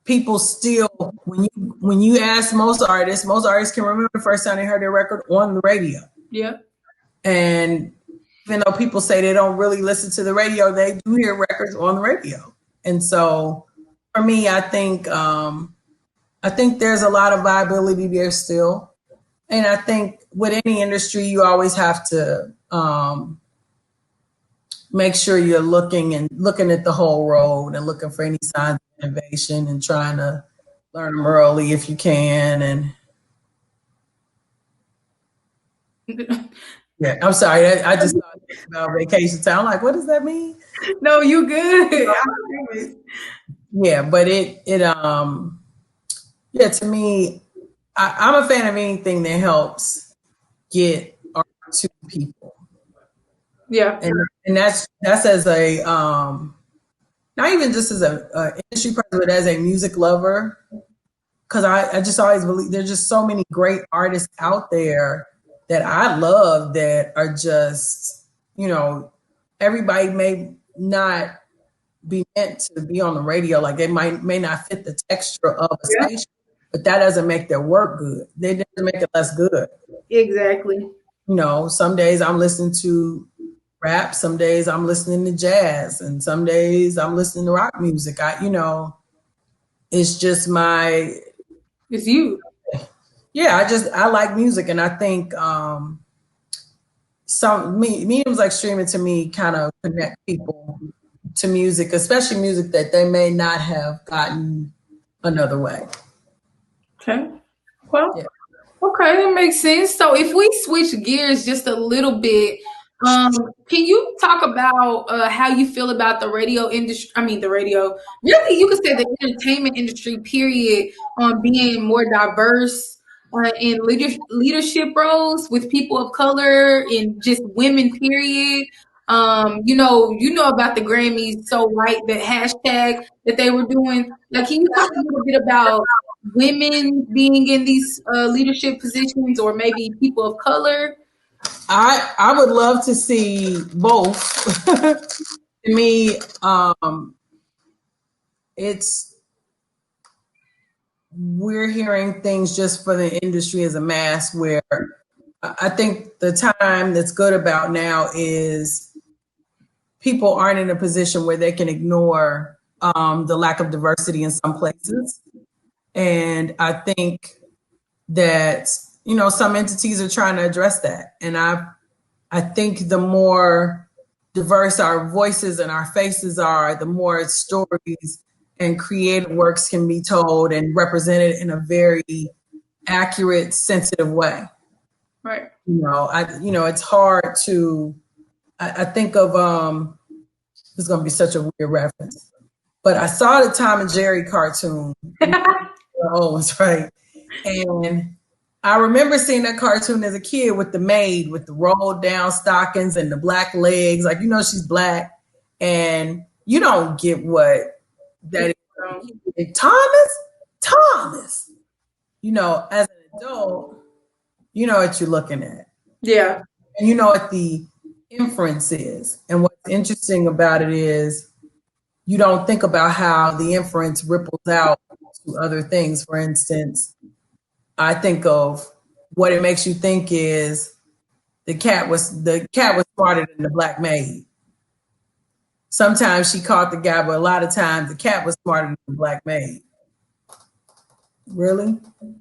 people still, when you ask most artists can remember the first time they heard their record on the radio. Yeah. And even though people say they don't really listen to the radio, they do hear records on the radio. And so for me, I think there's a lot of viability there still. And I think with any industry, you always have to make sure you're looking at the whole road and looking for any signs of innovation and trying to learn them early if you can. And yeah, I'm sorry. I just thought about vacation time. I'm like, what does that mean? No, you good. Yeah, but to me, I'm a fan of anything that helps get art to people. Yeah. And that's as a, not even just as a industry person, but as a music lover. Cause I just always believe there's just so many great artists out there that I love that are just, everybody may not be meant to be on the radio. Like they may not fit the texture of a station, but that doesn't make their work good. They doesn't make it less good. Exactly. Some days I'm listening to rap, some days I'm listening to jazz, and some days I'm listening to rock music. It's just it's you. Yeah, I like music, and I think some mediums like streaming to me kind of connect people to music, especially music that they may not have gotten another way. Okay. Well, okay, that makes sense. So if we switch gears just a little bit, can you talk about how you feel about the radio industry? I mean, the radio, really, you could say the entertainment industry, period, on being more diverse in leadership roles with people of color and just women, period. You know about the Grammys, so right, the hashtag that they were doing. Like, can you talk a little bit about women being in these leadership positions, or maybe people of color? I would love to see both. To me, we're hearing things just for the industry as a mass, where I think the time that's good about now is people aren't in a position where they can ignore the lack of diversity in some places. And I think that, some entities are trying to address that. And I think the more diverse our voices and our faces are, the more stories and creative works can be told and represented in a very accurate, sensitive way. Right. It's hard to. I think of this is going to be such a weird reference, but I saw the Tom and Jerry cartoon. Oh, that's right. And I remember seeing that cartoon as a kid with the maid with the rolled down stockings and the black legs. Like, she's black, and you don't get what that is. Thomas. As an adult, you know what you're looking at. Yeah. And you know what the inference is. And what's interesting about it is you don't think about how the inference ripples out to other things. For instance, I think of what it makes you think is the cat was smarter than the black maid. Sometimes she caught the guy, but a lot of times the cat was smarter than the black maid. Really? And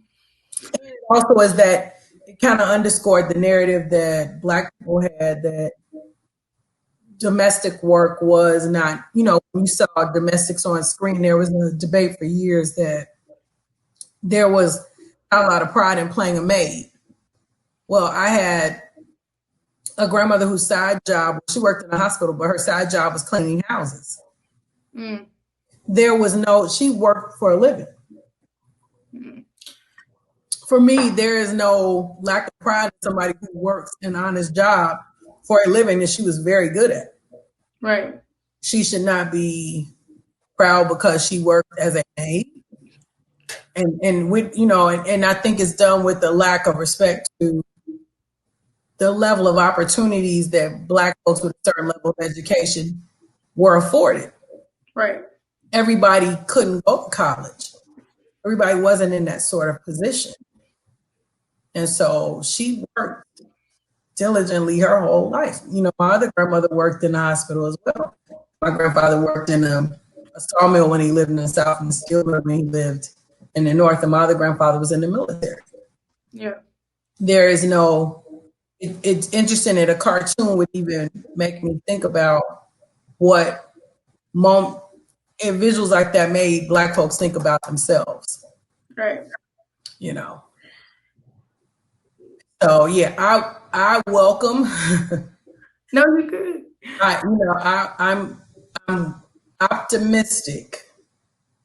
it also is that it kind of underscored the narrative that Black people had, that domestic work was not, when you saw domestics on screen, there was a debate for years that there was not a lot of pride in playing a maid. Well, I had a grandmother whose side job, she worked in a hospital, but her side job was cleaning houses. Mm. She worked for a living. Mm. For me, there is no lack of pride in somebody who works an honest job for a living that she was very good at. Right. She should not be proud because she worked as a maid. And I think it's done with the lack of respect to the level of opportunities that Black folks with a certain level of education were afforded. Right. Everybody couldn't go to college. Everybody wasn't in that sort of position. And so she worked diligently her whole life. My other grandmother worked in the hospital as well. My grandfather worked in a sawmill when he lived in the South and a steel mill when he lived in the North. And my other grandfather was in the military. Yeah. There is it's interesting that a cartoon would even make me think about what visuals like that made Black folks think about themselves. Right. So yeah, I welcome. No, you're good. I'm optimistic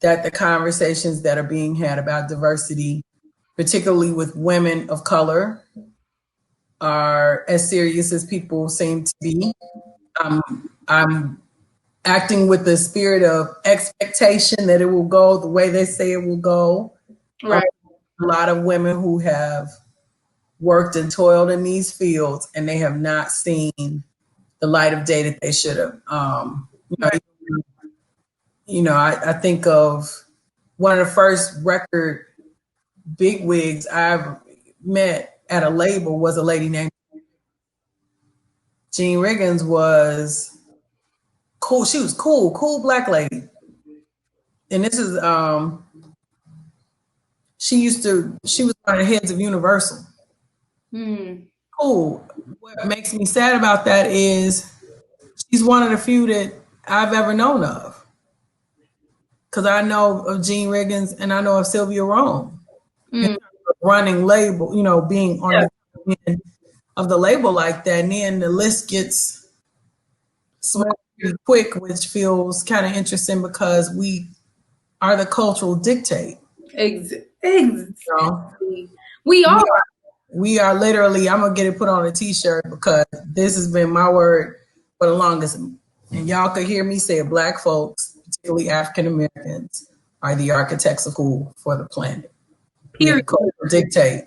that the conversations that are being had about diversity, particularly with women of color, are as serious as people seem to be. I'm acting with the spirit of expectation that it will go the way they say it will go. Right. A lot of women who have worked and toiled in these fields, and they have not seen the light of day that they should have. I think of one of the first record bigwigs I've met at a label was a lady named Jean Riggins. Was cool. She was cool Black lady. And this is she was one of the heads of Universal. Cool. What makes me sad about that is she's one of the few that I've ever known of. Because I know of Jean Riggins and I know of Sylvia Rome. Running label, being on the end of the label like that. And then the list gets small pretty quick, which feels kind of interesting because we are the cultural dictate. Exactly. We are. We are literally, I'm going to get it put on a t-shirt because this has been my word for the longest. And y'all could hear me say it, Black folks, particularly African Americans, are the architects of who for the planet. We're the cultural dictate.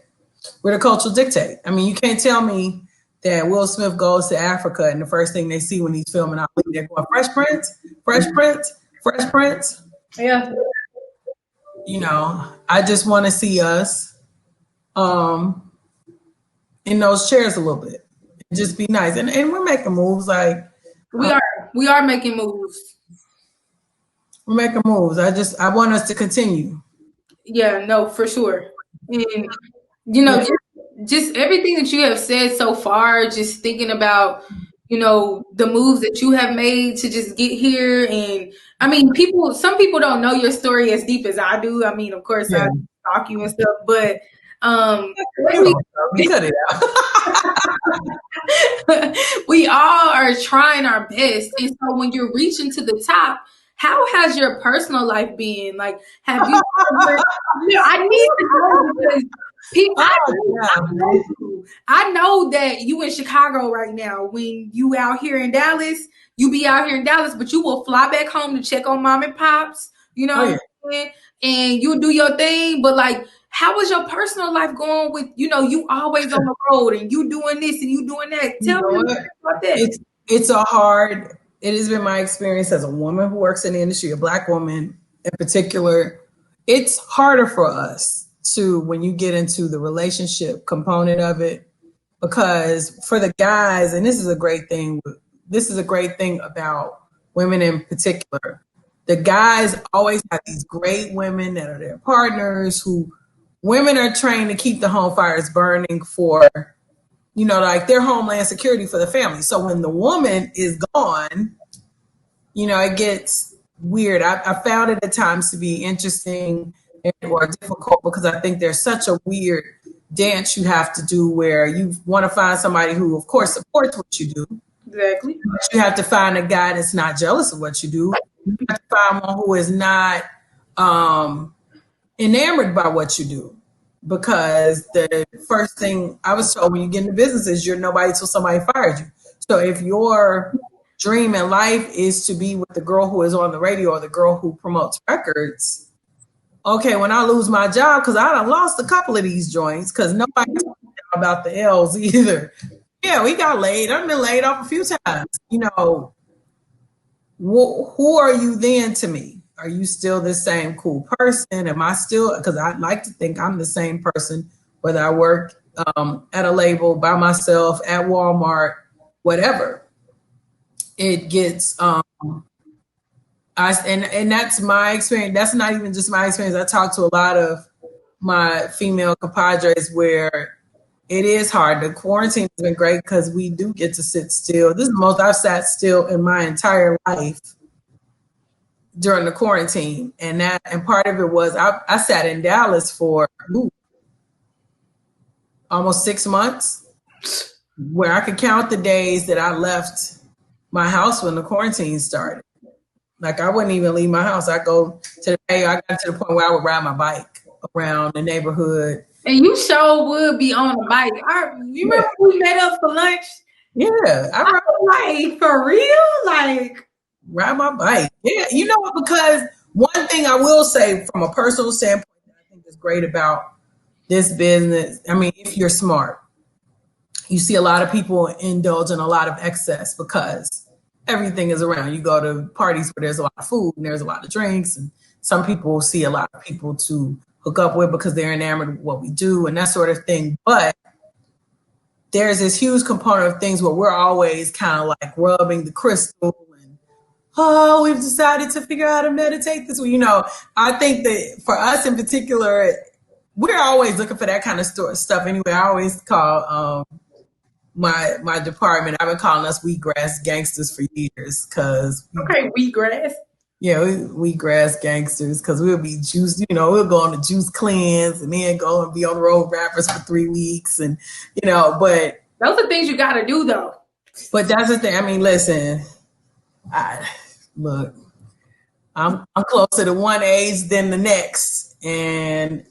We're the cultural dictate. I mean, you can't tell me that Will Smith goes to Africa and the first thing they see when he's filming, they're going, Fresh Prince. Yeah. I just want to see us in those chairs a little bit. Just be nice. And we're making moves. Like we are making moves. We're making moves. I want us to continue. Yeah, no, for sure. And just everything that you have said so far, just thinking about you know, the moves that you have made to just get here. And I mean, some people don't know your story as deep as I do. I mean, of course, I stalk you and stuff, but we cut it out. we all are trying our best. And so when you're reaching to the top, how has your personal life been? Like, have you? I need to know because people. I know that you in Chicago right now. When you out here in Dallas, you be out here in Dallas, but you will fly back home to check on mom and pops. You know what I'm saying? And you do your thing, but like, how is your personal life going with, you know, you always on the road and you doing this and you doing that? Tell me about that. It has been my experience as a woman who works in the industry, a Black woman in particular. It's harder for us when you get into the relationship component of it, because for the guys, and this is a great thing about women in particular, the guys always have these great women that are their partners who women are trained to keep the home fires burning for, you know, like their homeland security for the family. So when the woman is gone, you know, it gets weird. I found it at times to be interesting or difficult because I think there's such a weird dance you have to do where you want to find somebody who, of course, supports what you do. Exactly. But you have to find a guy that's not jealous of what you do. You have to find one who is not enamored by what you do, because the first thing I was told when you get into business is you're nobody till somebody fired you. So if your dream in life is to be with the girl who is on the radio or the girl who promotes records, okay, when I lose my job, because I done lost a couple of these joints because nobody talks about the L's either. Yeah, we got laid. I've been laid off a few times. You know, who are you then to me? Are you still the same cool person? Am I still, because I like to think I'm the same person, whether I work at a label, by myself, at Walmart, whatever. It gets, and that's my experience. That's not even just my experience. I talk to a lot of my female compadres where it is hard. The quarantine has been great because we do get to sit still. This is the most I've sat still in my entire life during the quarantine. And part of it was I sat in Dallas for almost 6 months, where I could count the days that I left my house when the quarantine started. Like I wouldn't even leave my house. I got to the point where I would ride my bike around the neighborhood. And you sure would be on a bike. You remember we met up for lunch? Yeah. I was like, for real? Like, ride my bike. Yeah. You know what? Because one thing I will say from a personal standpoint that I think is great about this business, I mean, if you're smart, you see a lot of people indulge in a lot of excess because everything is around. You go to parties where there's a lot of food and there's a lot of drinks, and some people see a lot of people to hook up with because they're enamored with what we do and that sort of thing. But there's this huge component of things where we're always kind of like rubbing the crystal and, oh, we've decided to figure out how to meditate this way. You know, I think that for us in particular, we're always looking for that kind of stuff. Anyway, I always call my department, I've been calling us wheatgrass gangsters for years. Okay, wheatgrass. Yeah, wheatgrass gangsters, because we'll be juice, you know, we'll go on the juice cleanse and then go and be on the road rappers for 3 weeks. And, you know, but those are things you got to do though. But that's the thing. I mean, listen, look, I'm closer to one age than the next. And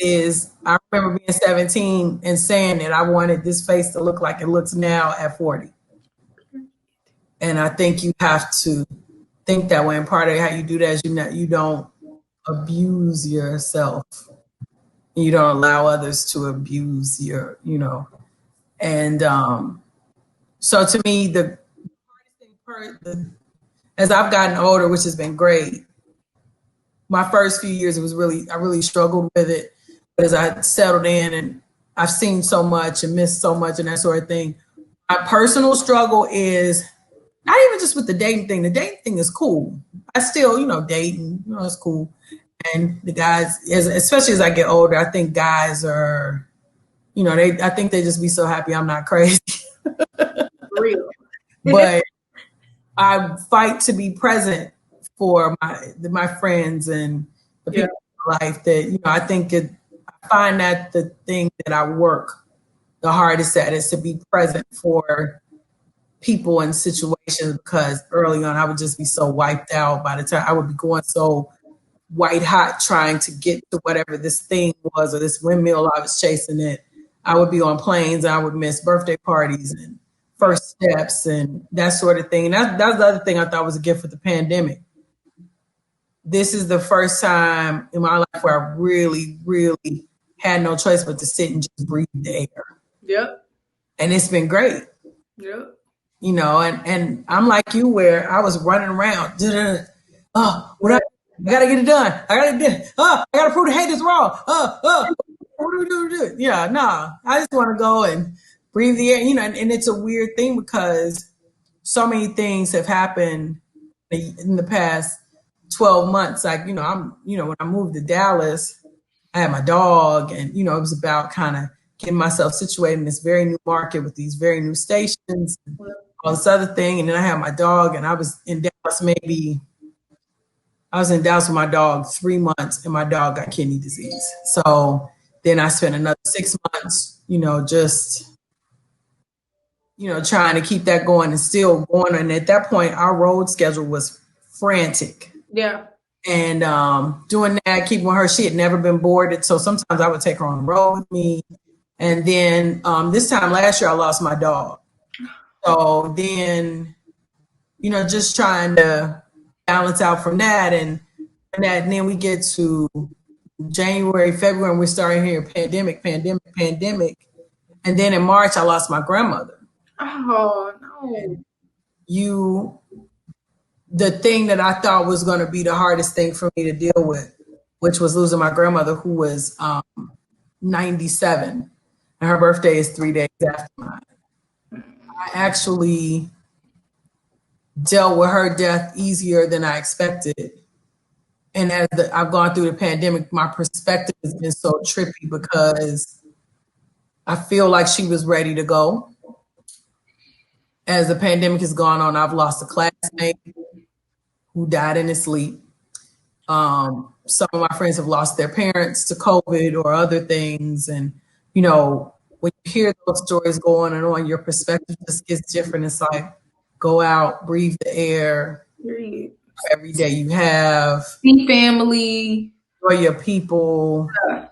I remember being 17 and saying that I wanted this face to look like it looks now at 40. And I think you have to think that way. And part of how you do that is you don't abuse yourself. You don't allow others to abuse your, you know. And so to me, the hardest thing, as I've gotten older, which has been great, my first few years, I really struggled with it. But as I settled in and I've seen so much and missed so much and that sort of thing, my personal struggle is not even just with the dating thing. The dating thing is cool. I still, you know, dating, you know, it's cool. And the guys, especially as I get older, I think guys are, you know, I think they just be so happy I'm not crazy. Real. but I fight to be present for my friends and the people in my life that, I think I find that the thing that I work the hardest at is to be present for people and situations, because early on I would just be so wiped out. By the time I would be going so white hot trying to get to whatever this thing was or this windmill I was chasing it, I would be on planes and I would miss birthday parties and first steps and that sort of thing. And that's the other thing I thought was a gift with the pandemic. This is the first time in my life where I really, really had no choice but to sit and just breathe the air. Yep. And it's been great. Yep. And I'm like you, where I was running around. Oh, I gotta get it done. I gotta prove the haters wrong. What do we do? Yeah, no. I just want to go and breathe the air. And it's a weird thing because so many things have happened in the past 12 months. Like, when I moved to Dallas, I had my dog, and it was about kind of getting myself situated in this very new market with these very new stations, and all this other thing. And then I had my dog, and I was in Dallas with my dog 3 months, and my dog got kidney disease. So then I spent another 6 months, just, trying to keep that going and still going. And at that point, our road schedule was frantic. Yeah. And doing that, keeping with her, she had never been boarded. So sometimes I would take her on the road with me. And then this time last year, I lost my dog. So then, just trying to balance out from that. And then we get to January, February, and we're starting here, pandemic. And then in March, I lost my grandmother. Oh, no. The thing that I thought was going to be the hardest thing for me to deal with, which was losing my grandmother, who was 97, and her birthday is 3 days after mine. I actually dealt with her death easier than I expected. And as I've gone through the pandemic, my perspective has been so trippy because I feel like she was ready to go. As the pandemic has gone on, I've lost a classmate who died in his sleep. Some of my friends have lost their parents to COVID or other things. And, when you hear those stories go on and on, your perspective just gets different. It's like, go out, breathe the air. Every day you have. See family. Enjoy your people. Yeah.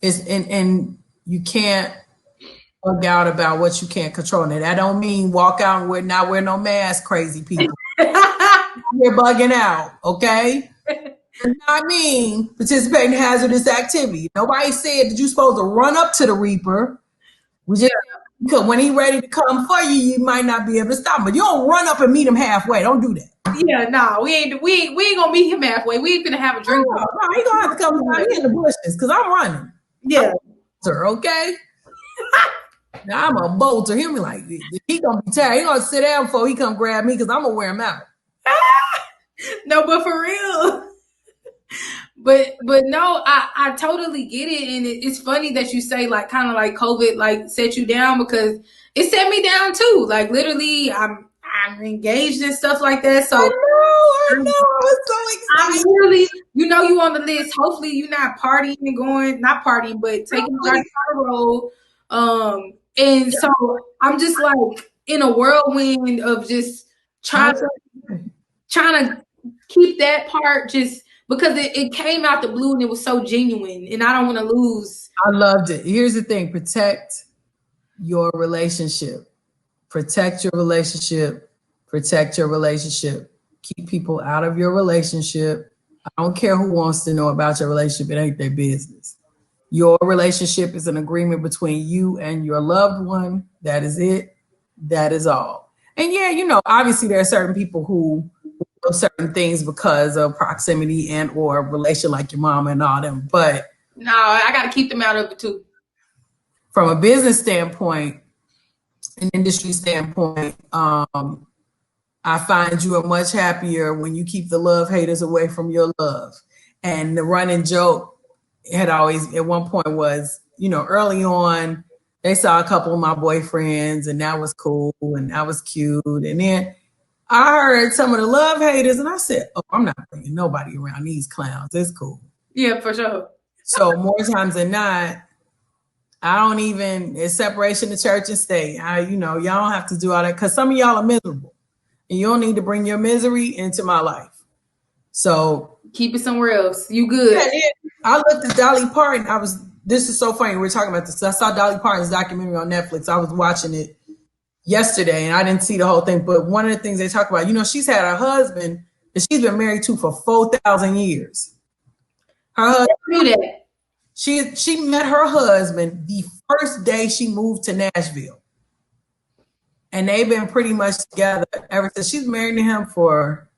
And you can't bug out about what you can't control. And that don't mean walk out and not wear no mask, crazy people. You're bugging out, okay? Does not mean participate in hazardous activity. Nobody said that you're supposed to run up to the Reaper. Because when he's ready to come for you, you might not be able to stop him. But you don't run up and meet him halfway. Don't do that. Yeah, no, we ain't gonna meet him halfway. We ain't gonna have a drink. No, he gonna have to come down here in the bushes because I'm running. Yeah, okay. Now I'm a bolter. He'll be like, he gonna be tired. He gonna sit down before he come grab me because I'm gonna wear him out. No, but for real. But no, I totally get it. And it's funny that you say like kind of like COVID like set you down, because it set me down too. Like literally I'm engaged in stuff like that. So I know. I was so excited. I'm really, you on the list. Hopefully you're not partying and not partying, but taking the road. And so I'm just like in a whirlwind of just trying to keep that part just because it came out the blue and it was so genuine, and I don't want to lose. I loved it. Here's the thing: protect your relationship. Protect your relationship. Protect your relationship. Keep people out of your relationship. I don't care who wants to know about your relationship. It ain't their business. Your relationship is an agreement between you and your loved one. That is it. That is all. And yeah, obviously there are certain people who know certain things because of proximity and or relation, like your mama and all them. But no, I got to keep them out of it too. From a business standpoint, an industry standpoint, I find you are much happier when you keep the love haters away from your love. And the running joke had always, at one point was, early on, they saw a couple of my boyfriends, and that was cool, and that was cute. And then I heard some of the love haters, and I said, "Oh, I'm not bringing nobody around these clowns. It's cool." Yeah, for sure. So more times than not, I don't even, it's separation of church and state. Y'all don't have to do all that because some of y'all are miserable, and you don't need to bring your misery into my life. So keep it somewhere else. You good? Yeah. I looked at Dolly Parton. This is so funny. We're talking about this. I saw Dolly Parton's documentary on Netflix. I was watching it yesterday, and I didn't see the whole thing. But one of the things they talk about, she's had a husband that she's been married to for 4,000 years. Her husband, she met her husband the first day she moved to Nashville. And they've been pretty much together ever since. She's married to him for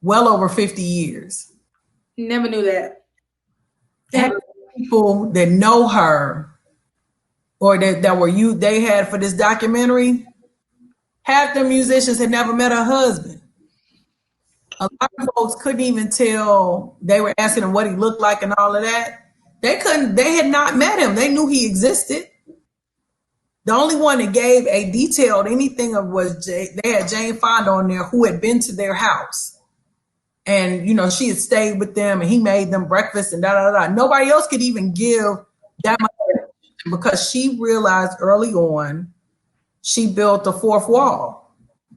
well over 50 years. Never knew that. People that know her or that they had for this documentary, half the musicians had never met her husband. A lot of folks couldn't even tell. They were asking him what he looked like and all of that. They had not met him. They knew he existed. The only one that gave a detailed anything of was they had Jane Fonda on there, who had been to their house. And, she had stayed with them, and he made them breakfast and da-da-da. Nobody else could even give that much, because she realized early on, she built the fourth wall.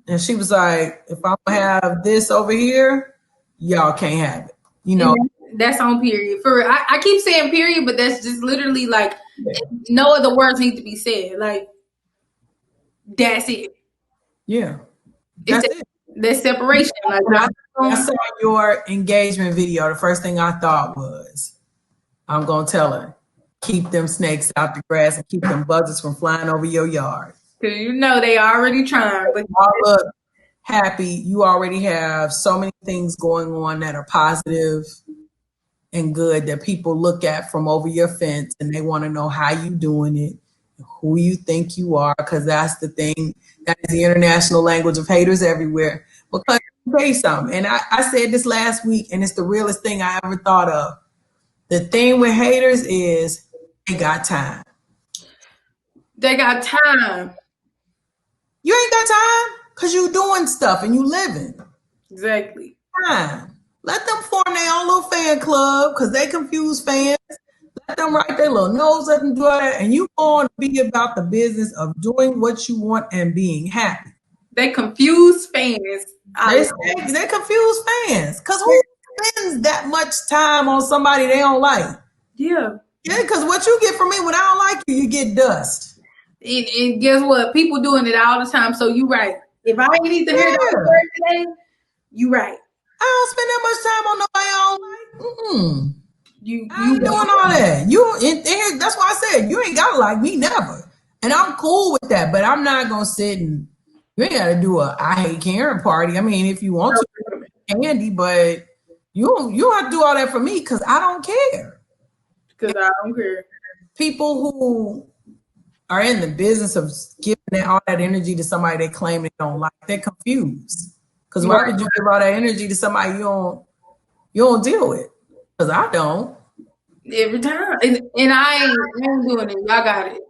And she was like, if I'm going to have this over here, y'all can't have it. That's on period. I keep saying period, but that's just literally like, no other words need to be said. Like, that's it. Yeah. That's it. That's separation. Like, I saw your engagement video. The first thing I thought was, I'm going to tell her, keep them snakes out the grass and keep them buzzards from flying over your yard. Because they already trying. But y'all look happy. You already have so many things going on that are positive and good that people look at from over your fence, and they want to know how you doing it, who you think you are, because that's the thing. That is the international language of haters everywhere. Because I'll tell you something, and I said this last week, and it's the realest thing I ever thought of. The thing with haters is they got time. They got time. You ain't got time because you doing stuff and you living. Exactly. Time. Let them form their own little fan club because they confuse fans. Let them write their little notes, let them do that, and you going to be about the business of doing what you want and being happy. They confuse fans. They confuse fans because who spends that much time on somebody they don't like? Yeah. Yeah, because what you get from me when I don't like you, you get dust. And guess what? People doing it all the time. So you right. If I ain't need to hear that word today, you right. I don't spend that much time on nobody I don't like. You doing all that. That's why I said you ain't gotta like me never. And I'm cool with that, but I'm not gonna sit and you ain't gotta do a I hate Karen party. I mean, if you want to, Andy, but you don't have to do all that for me because I don't care. Because I don't care. People who are in the business of giving all that energy to somebody they claim they don't like, they're confused. Because why would you give all that energy to somebody you don't deal with? Because I don't. Every time. And I ain't doing it. Y'all got it.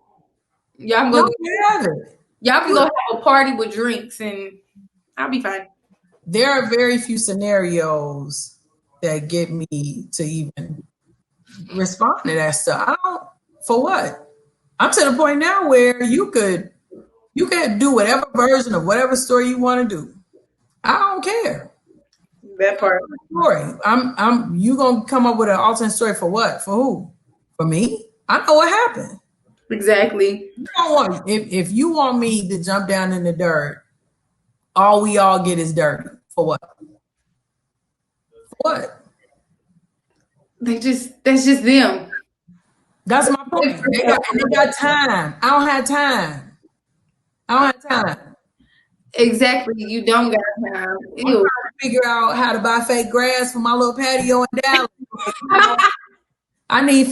Y'all can go have it. Y'all can go have a party with drinks and I'll be fine. There are very few scenarios that get me to even respond to that stuff. For what? I'm to the point now where you could do whatever version of whatever story you want to do. I don't care. That part. Story. You gonna come up with an alternate story for what? For who? For me? I know what happened. Exactly. If you want me to jump down in the dirt, all we all get is dirty. For what? For what? That's just them. That's my point. They got time. I don't have time. Exactly. You don't got time. I'm trying to figure out how to buy fake grass for my little patio in Dallas. I need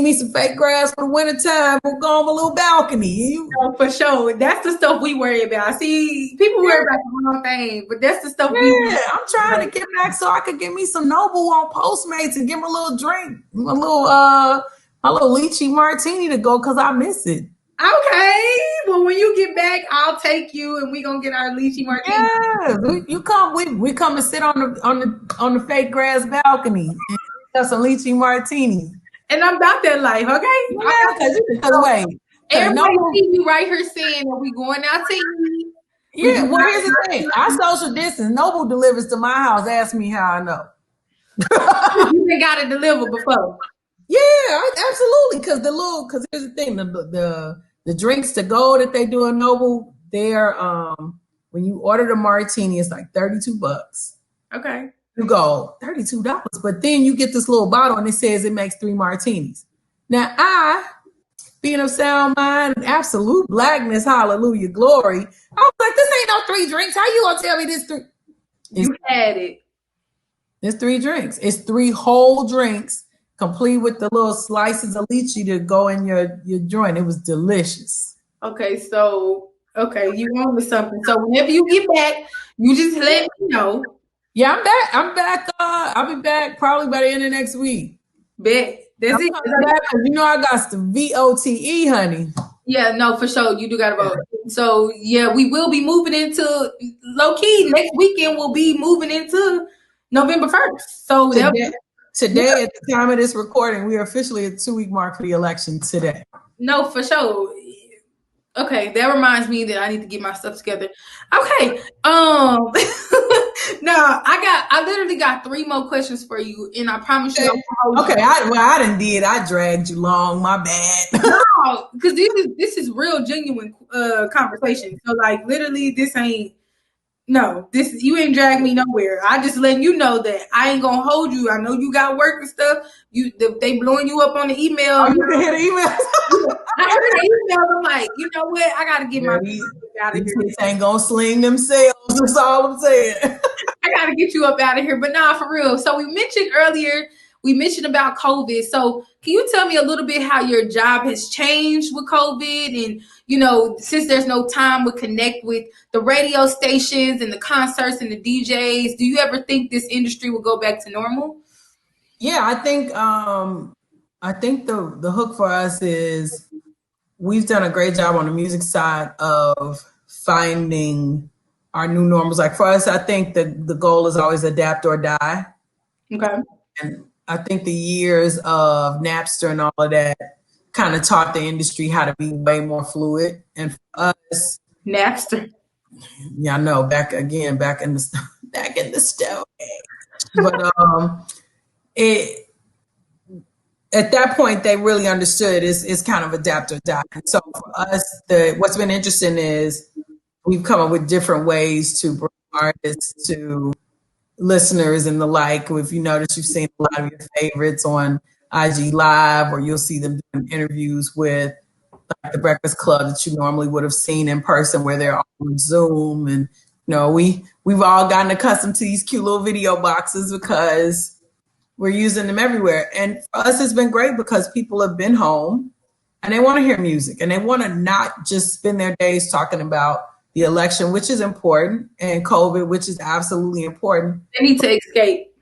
me some fake grass for the wintertime. We'll go on my little balcony. For sure. That's the stuff we worry about. See, people worry about the wrong thing, but that's the stuff I'm trying to get back so I could get me some Noble on Postmates and get my little drink, my little lychee martini to go because I miss it. Okay. Well, when you get back, I'll take you and we gonna get our lychee martini. Yeah, you come. We come and sit on the fake grass balcony and drink us some lychee martinis. And I'm about that life, okay? Yeah, because wait, because Everybody Noble. see you right here saying that we going out to eat. We Yeah, going well, here's the thing. I out social distance. Noble delivers to my house. Ask me how I know. you ain't got to deliver before. Yeah, absolutely. Because here's the thing, the drinks to go that they do in Noble, they're when you order the martini, it's like $32. Okay. You go $32, but then you get this little bottle and it says it makes 3 martinis. Now being of sound mind and absolute blackness, hallelujah, glory. I was like, this ain't no 3 drinks. How you gonna tell me this 3? You had it. It's 3 drinks. It's 3 whole drinks, complete with the little slices of lychee to go in your joint. It was delicious. Okay, so you on to something. So whenever you get back, you just let me know. Yeah, I'm back. I'm back. I'll be back probably by the end of next week. Bet. That's I'm it. coming back 'cause you know I got the VOTE, honey. Yeah, no, for sure. You do gotta vote. So yeah, we will be moving into low key next weekend. We'll be moving into November 1st. So Today, at the time of this recording, we are officially at 2-week mark for the election today. no, for sure. Okay, that reminds me that I need to get my stuff together. Okay. No, I literally got 3 more questions for you, and I promise you. Okay, I didn't did. I dragged you long. My bad. No, because this is real genuine conversation. So like literally, this ain't. No, this you ain't drag me nowhere. I just letting you know that I ain't gonna hold you. I know you got work and stuff. They blowing you up on the email. Oh, you can hear the emails. I heard the email. I'm like, you know what? I gotta get my out of here. These ain't gonna sling themselves. That's all I'm saying. I gotta get you up out of here. But nah, for real. So we mentioned earlier. We mentioned about COVID. So can you tell me a little bit how your job has changed with COVID? And, you know, since there's no time to connect with the radio stations and the concerts and the DJs, do you ever think this industry will go back to normal? Yeah, I think the hook for us is we've done a great job on the music side of finding our new normals. Like for us, I think that the goal is always adapt or die. Okay. And I think the years of Napster and all of that kind of taught the industry how to be way more fluid. And for us, Napster. yeah, I know. Back in the stone age. But it at that point they really understood it's kind of adapt or die. And so for us, what's been interesting is we've come up with different ways to bring artists to listeners and the like. If you notice, you've seen a lot of your favorites on IG Live, or you'll see them doing interviews with like the Breakfast Club that you normally would have seen in person, where they're on Zoom. And you know, we've all gotten accustomed to these cute little video boxes because we're using them everywhere. And for us, it's been great because people have been home and they want to hear music and they want to not just spend their days talking about the election, which is important, and COVID, which is absolutely important. They need to escape.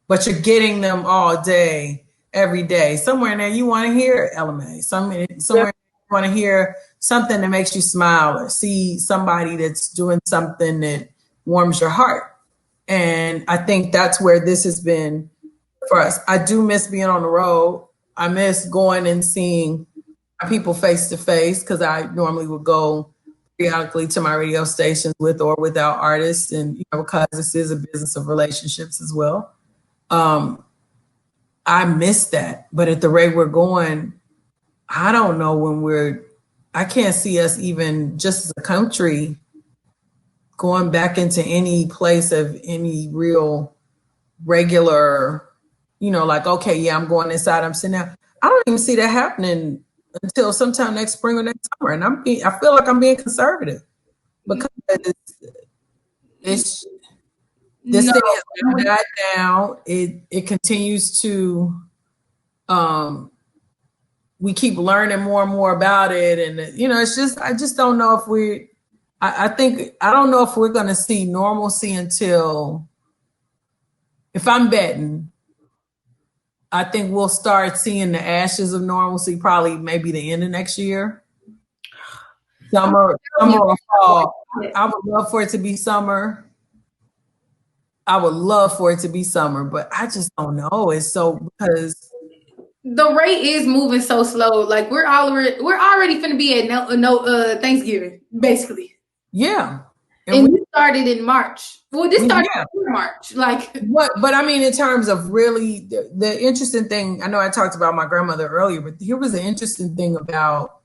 But you're getting them all day, every day. Somewhere in there, you want to hear LMA. Somewhere you want to hear something that makes you smile or see somebody that's doing something that warms your heart. And I think that's where this has been for us. I do miss being on the road. I miss going and seeing people face to face because I normally would go periodically to my radio stations with or without artists, and because this is a business of relationships as well. I miss that, but at the rate we're going, I don't know I can't see us even just as a country going back into any place of any real regular, like, okay, yeah, I'm going inside, I'm sitting down. I don't even see that happening until sometime next spring or next summer. And I feel like I'm being conservative because this thing has died down. It continues to, we keep learning more and more about it. And, it's just, I just don't know if I don't know if we're going to see normalcy until, if I'm betting, I think we'll start seeing the ashes of normalcy probably maybe the end of next year. summer or fall. I would love for it to be summer. I would love for it to be summer, but I just don't know. It's so because the rate is moving so slow. Like we're already finna be at Thanksgiving, basically. yeah. And we started in March. Well, this started in March. Like what? But I mean, in terms of really the interesting thing, I know I talked about my grandmother earlier, but here was the interesting thing about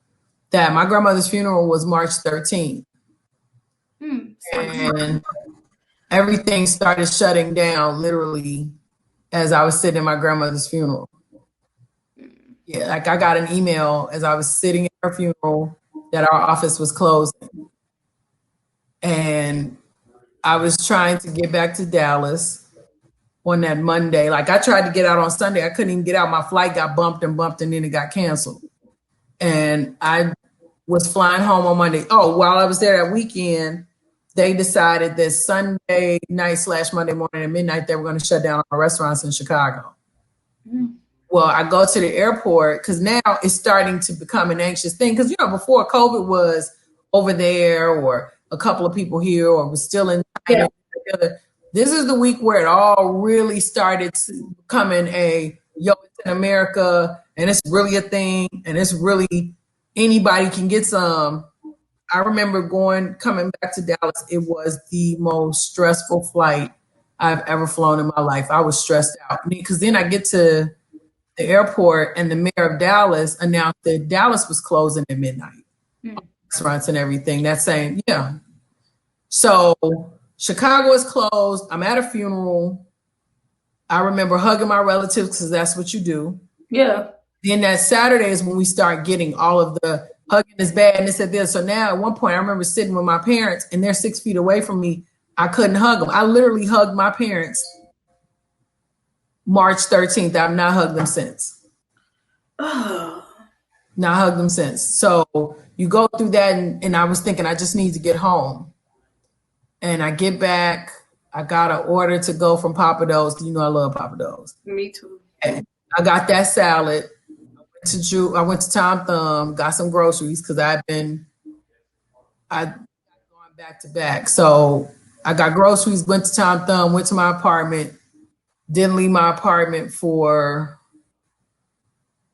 that. My grandmother's funeral was March 13th. And everything started shutting down literally as I was sitting in my grandmother's funeral. Yeah, like I got an email as I was sitting at her funeral that our office was closing. And I was trying to get back to Dallas on that Monday. Like I tried to get out on Sunday. I couldn't even get out. My flight got bumped, and then it got canceled. And I was flying home on Monday. Oh, while I was there that weekend, they decided that Sunday night / Monday morning at midnight, they were going to shut down all restaurants in Chicago. Well, I go to the airport because now it's starting to become an anxious thing. Because, before COVID was over there or a couple of people here or was still in China. This is the week where it all really started becoming it's in America and it's really a thing and it's really anybody can get some. I remember coming back to Dallas. It was the most stressful flight I've ever flown in my life. I was stressed out because then I get to the airport and the mayor of Dallas announced that Dallas was closing at midnight. Restaurants and everything. That's saying, So Chicago is closed. I'm at a funeral. I remember hugging my relatives because that's what you do. Yeah. Then that Saturday is when we start getting all of the hugging is bad and this and this. So now at one point I remember sitting with my parents and they're 6 feet away from me. I couldn't hug them. I literally hugged my parents March 13th. I've not hugged them since. Not hugged them since. So you go through that and I was thinking I just need to get home. And I get back. I got an order to go from Papa Do's. I love Papa Do's. Me too. And I got that salad. I went to Tom Thumb, got some groceries because I've been going back to back. So I got groceries, went to Tom Thumb, went to my apartment, didn't leave my apartment for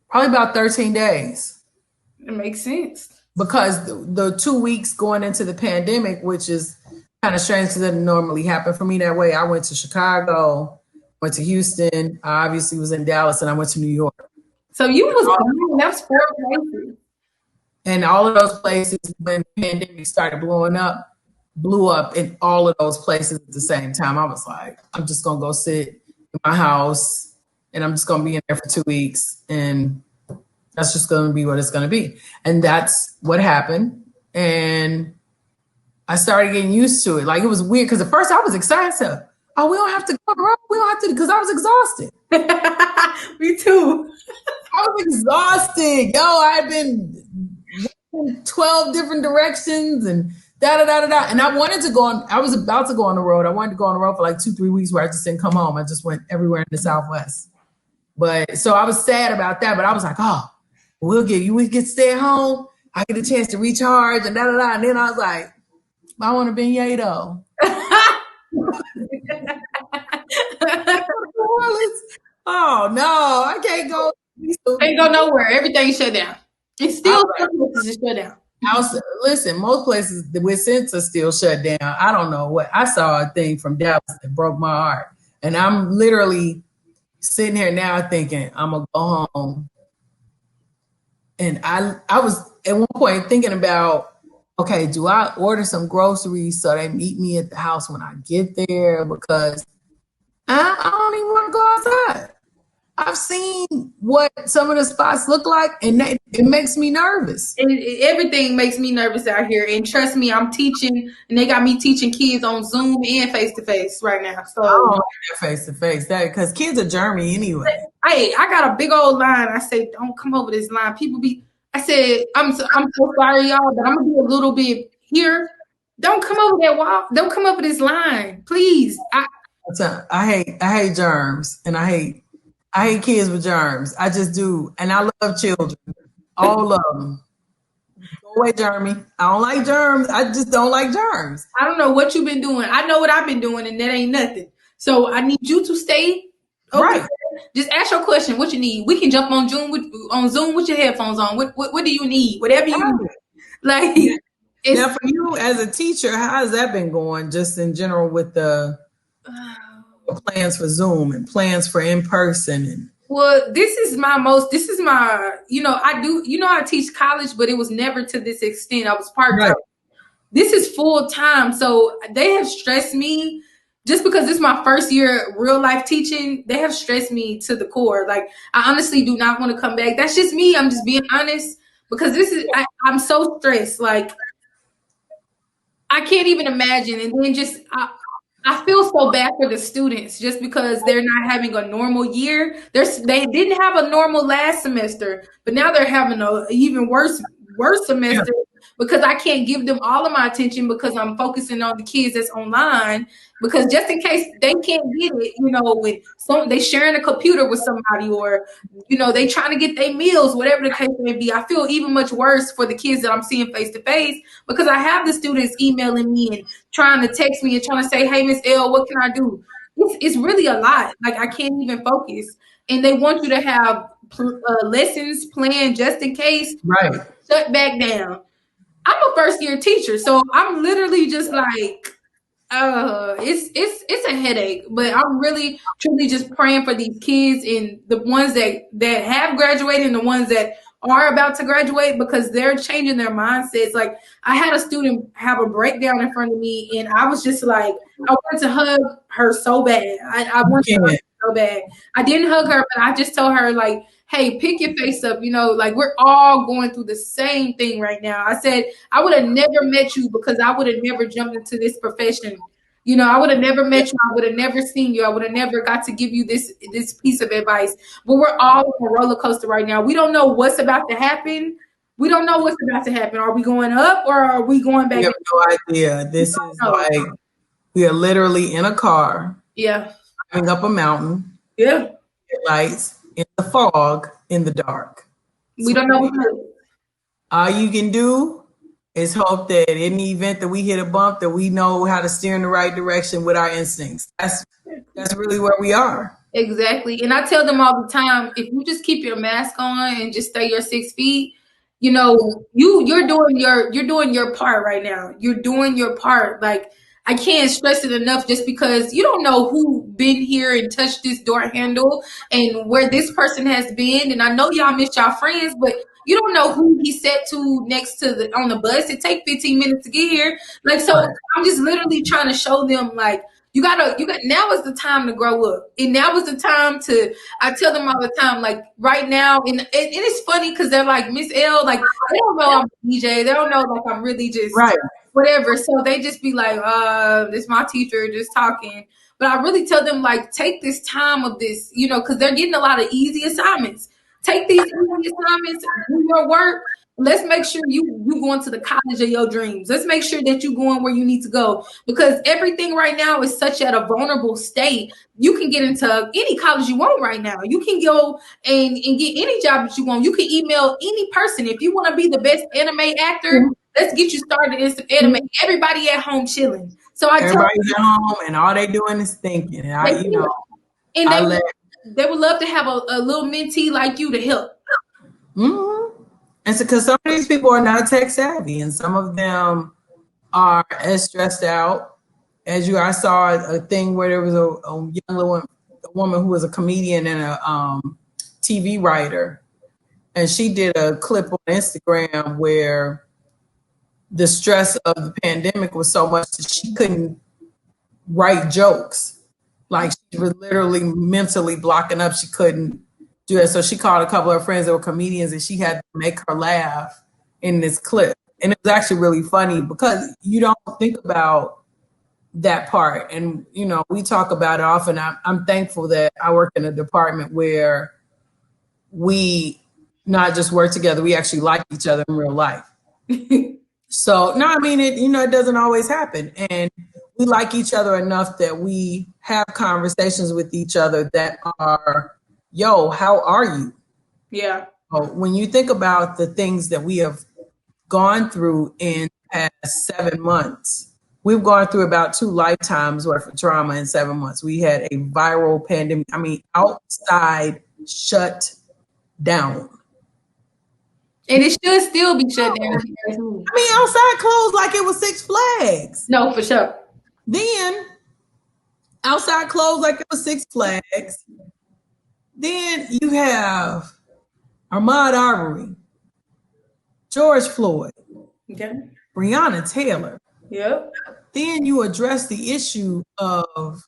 probably about 13 days. It makes sense. Because the 2 weeks going into the pandemic, which is kind of strange because it doesn't normally happen for me that way. I went to Chicago, went to Houston. I obviously was in Dallas and I went to New York. So you was that's 4 places. And all of those places, when the pandemic started blew up in all of those places at the same time. I was like, I'm just going to go sit in my house and I'm just going to be in there for 2 weeks. And that's just going to be what it's going to be. And that's what happened. And I started getting used to it. Like, it was weird because at first I was excited. So, we don't have to go on the road. We don't have to, because I was exhausted. Me too. I was exhausted. I had been in 12 different directions and da-da-da-da-da. And I was about to go on the road. I wanted to go on the road for like 2-3 weeks where I just didn't come home. I just went everywhere in the Southwest. But so I was sad about that, but I was like, we get to stay at home. I get a chance to recharge and da-da-da. And then I was like, I want to beignet though. Oh no, I can't go. Can't go nowhere. Everything shut down. It's still shut down. Listen, most places with sense are still shut down. I don't know what. I saw a thing from Dallas that broke my heart. And I'm literally sitting here now thinking I'm going to go home. And I was at one point thinking about, okay, do I order some groceries so they meet me at the house when I get there? Because I don't even want to go outside. I've seen what some of the spots look like, and it makes me nervous. Everything makes me nervous out here. And trust me, I'm teaching, and they got me teaching kids on Zoom and face-to-face right now. So I don't like that face-to-face, because kids are germy anyway. Hey, I got a big old line. I say, don't come over this line. I said, I'm so sorry, y'all, but I'm going to be a little bit here. Don't come over that wall. Don't come over this line, please. I hate germs, and I hate kids with germs. I just do. And I love children. All of them. Go away, Jeremy. I don't like germs. I just don't like germs. I don't know what you've been doing. I know what I've been doing, and that ain't nothing. So I need you to stay over Right. there. Just ask your question. What you need? We can jump on Zoom with your headphones on. What do you need? Whatever you need. Like it's Now, for you as a teacher, how has that been going? Just in general, with the plans for Zoom and plans for in person, and well, this is my I teach college, but it was never to this extent. I was part time. right. This is full time. So they have stressed me just because this is my first year real life teaching. They have stressed me to the core. Like, I honestly do not want to come back. That's just me. I'm just being honest because I'm so stressed. Like, I can't even imagine. And then I feel so bad for the students just because they're not having a normal year. They didn't have a normal last semester, but now they're having a even worse semester because I can't give them all of my attention because I'm focusing on the kids that's online. Because just in case they can't get it, with they sharing a computer with somebody, or they trying to get their meals, whatever the case may be. I feel even much worse for the kids that I'm seeing face to face because I have the students emailing me and trying to text me and trying to say, "Hey, Miss L, what can I do?" It's really a lot. Like, I can't even focus, and they want you to have lessons planned just in case. Right. Shut back down. I'm a first year teacher, so I'm literally just like, it's a headache. But I'm really truly just praying for these kids and the ones that have graduated and the ones that are about to graduate, because they're changing their mindsets. Like, I had a student have a breakdown in front of me, and I was just like, I wanted to hug her so bad. I wanted to hug her so bad. I didn't hug her, but I just told her, like, hey, pick your face up. Like, we're all going through the same thing right now. I said, I would have never met you because I would have never jumped into this profession. I would have never met you. I would have never seen you. I would have never got to give you this piece of advice. But we're all on a roller coaster right now. We don't know what's about to happen. We don't know what's about to happen. Are we going up or are we going back? We have no idea. This is like we are literally in a car. Yeah. Climbing up a mountain. Yeah. Lights in the fog, in the dark. We don't know what to do. All you can do is hope that in the event that we hit a bump, that we know how to steer in the right direction with our instincts. That's really where we are. Exactly. And I tell them all the time, if you just keep your mask on and just stay your 6 feet, you're doing your part right now. You're doing your part. Like, I can't stress it enough, just because you don't know who been here and touched this door handle and where this person has been. And I know y'all miss y'all friends, but you don't know who he sat to next to on the bus. It take 15 minutes to get here. Like, so I'm just literally trying to show them, like, you got now is the time to grow up. And now is the time I tell them all the time, like, right now, and it's funny because they're like, Miss L, like, they don't know I'm a DJ. They don't know, like, I'm really just whatever. So they just be like, this my teacher just talking. But I really tell them, like, take this time of this, because they're getting a lot of easy assignments. Take these easy assignments, do your work. Let's make sure you going to the college of your dreams. Let's make sure that you going where you need to go, because everything right now is such at a vulnerable state. You can get into any college you want right now. You can go and get any job that you want. You can email any person. If you want to be the best anime actor, let's get you started in some anime. Everybody at home chilling. So everybody's at home and all they doing is thinking. And they would love to have a little mentee like you to help. Mm-hmm. And so, because some of these people are not tech savvy, and some of them are as stressed out as you. I saw a thing where there was a woman who was a comedian and a TV writer, and she did a clip on Instagram where the stress of the pandemic was so much that she couldn't write jokes. Like, she was literally mentally blocking up. She couldn't do it. So she called a couple of her friends that were comedians, and she had to make her laugh in this clip. And it was actually really funny because you don't think about that part. And, we talk about it often. I'm thankful that I work in a department where we not just work together, we actually like each other in real life. So, no, I mean, it doesn't always happen. And we like each other enough that we have conversations with each other that are, yo, how are you? Yeah. When you think about the things that we have gone through in the past 7 months. We've gone through about 2 lifetimes worth of trauma in 7 months. We had a viral pandemic. I mean, outside shut down. And it should still be shut down. I mean, outside closed like it was Six Flags. No, for sure. Then outside closed like it was Six Flags. Then you have Ahmaud Arbery, George Floyd, Okay. Breonna Taylor. Yep. Then you address the issue of,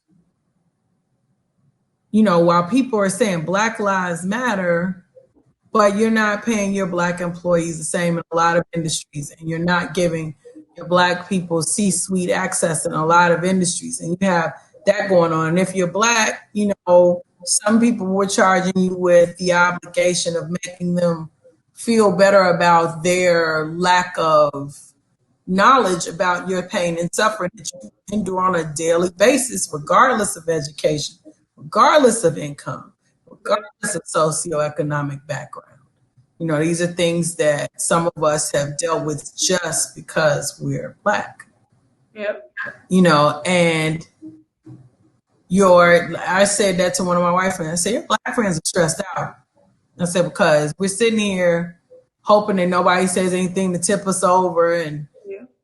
while people are saying Black Lives Matter, but you're not paying your Black employees the same in a lot of industries, and you're not giving your Black people C-suite access in a lot of industries, and you have that going on. And if you're Black, some people were charging you with the obligation of making them feel better about their lack of knowledge about your pain and suffering that you endure on a daily basis, regardless of education, regardless of income, regardless of socioeconomic background. These are things that some of us have dealt with just because we're Black. Yep. And I said that to one of my white friends. I said, your Black friends are stressed out. I said, because we're sitting here hoping that nobody says anything to tip us over. And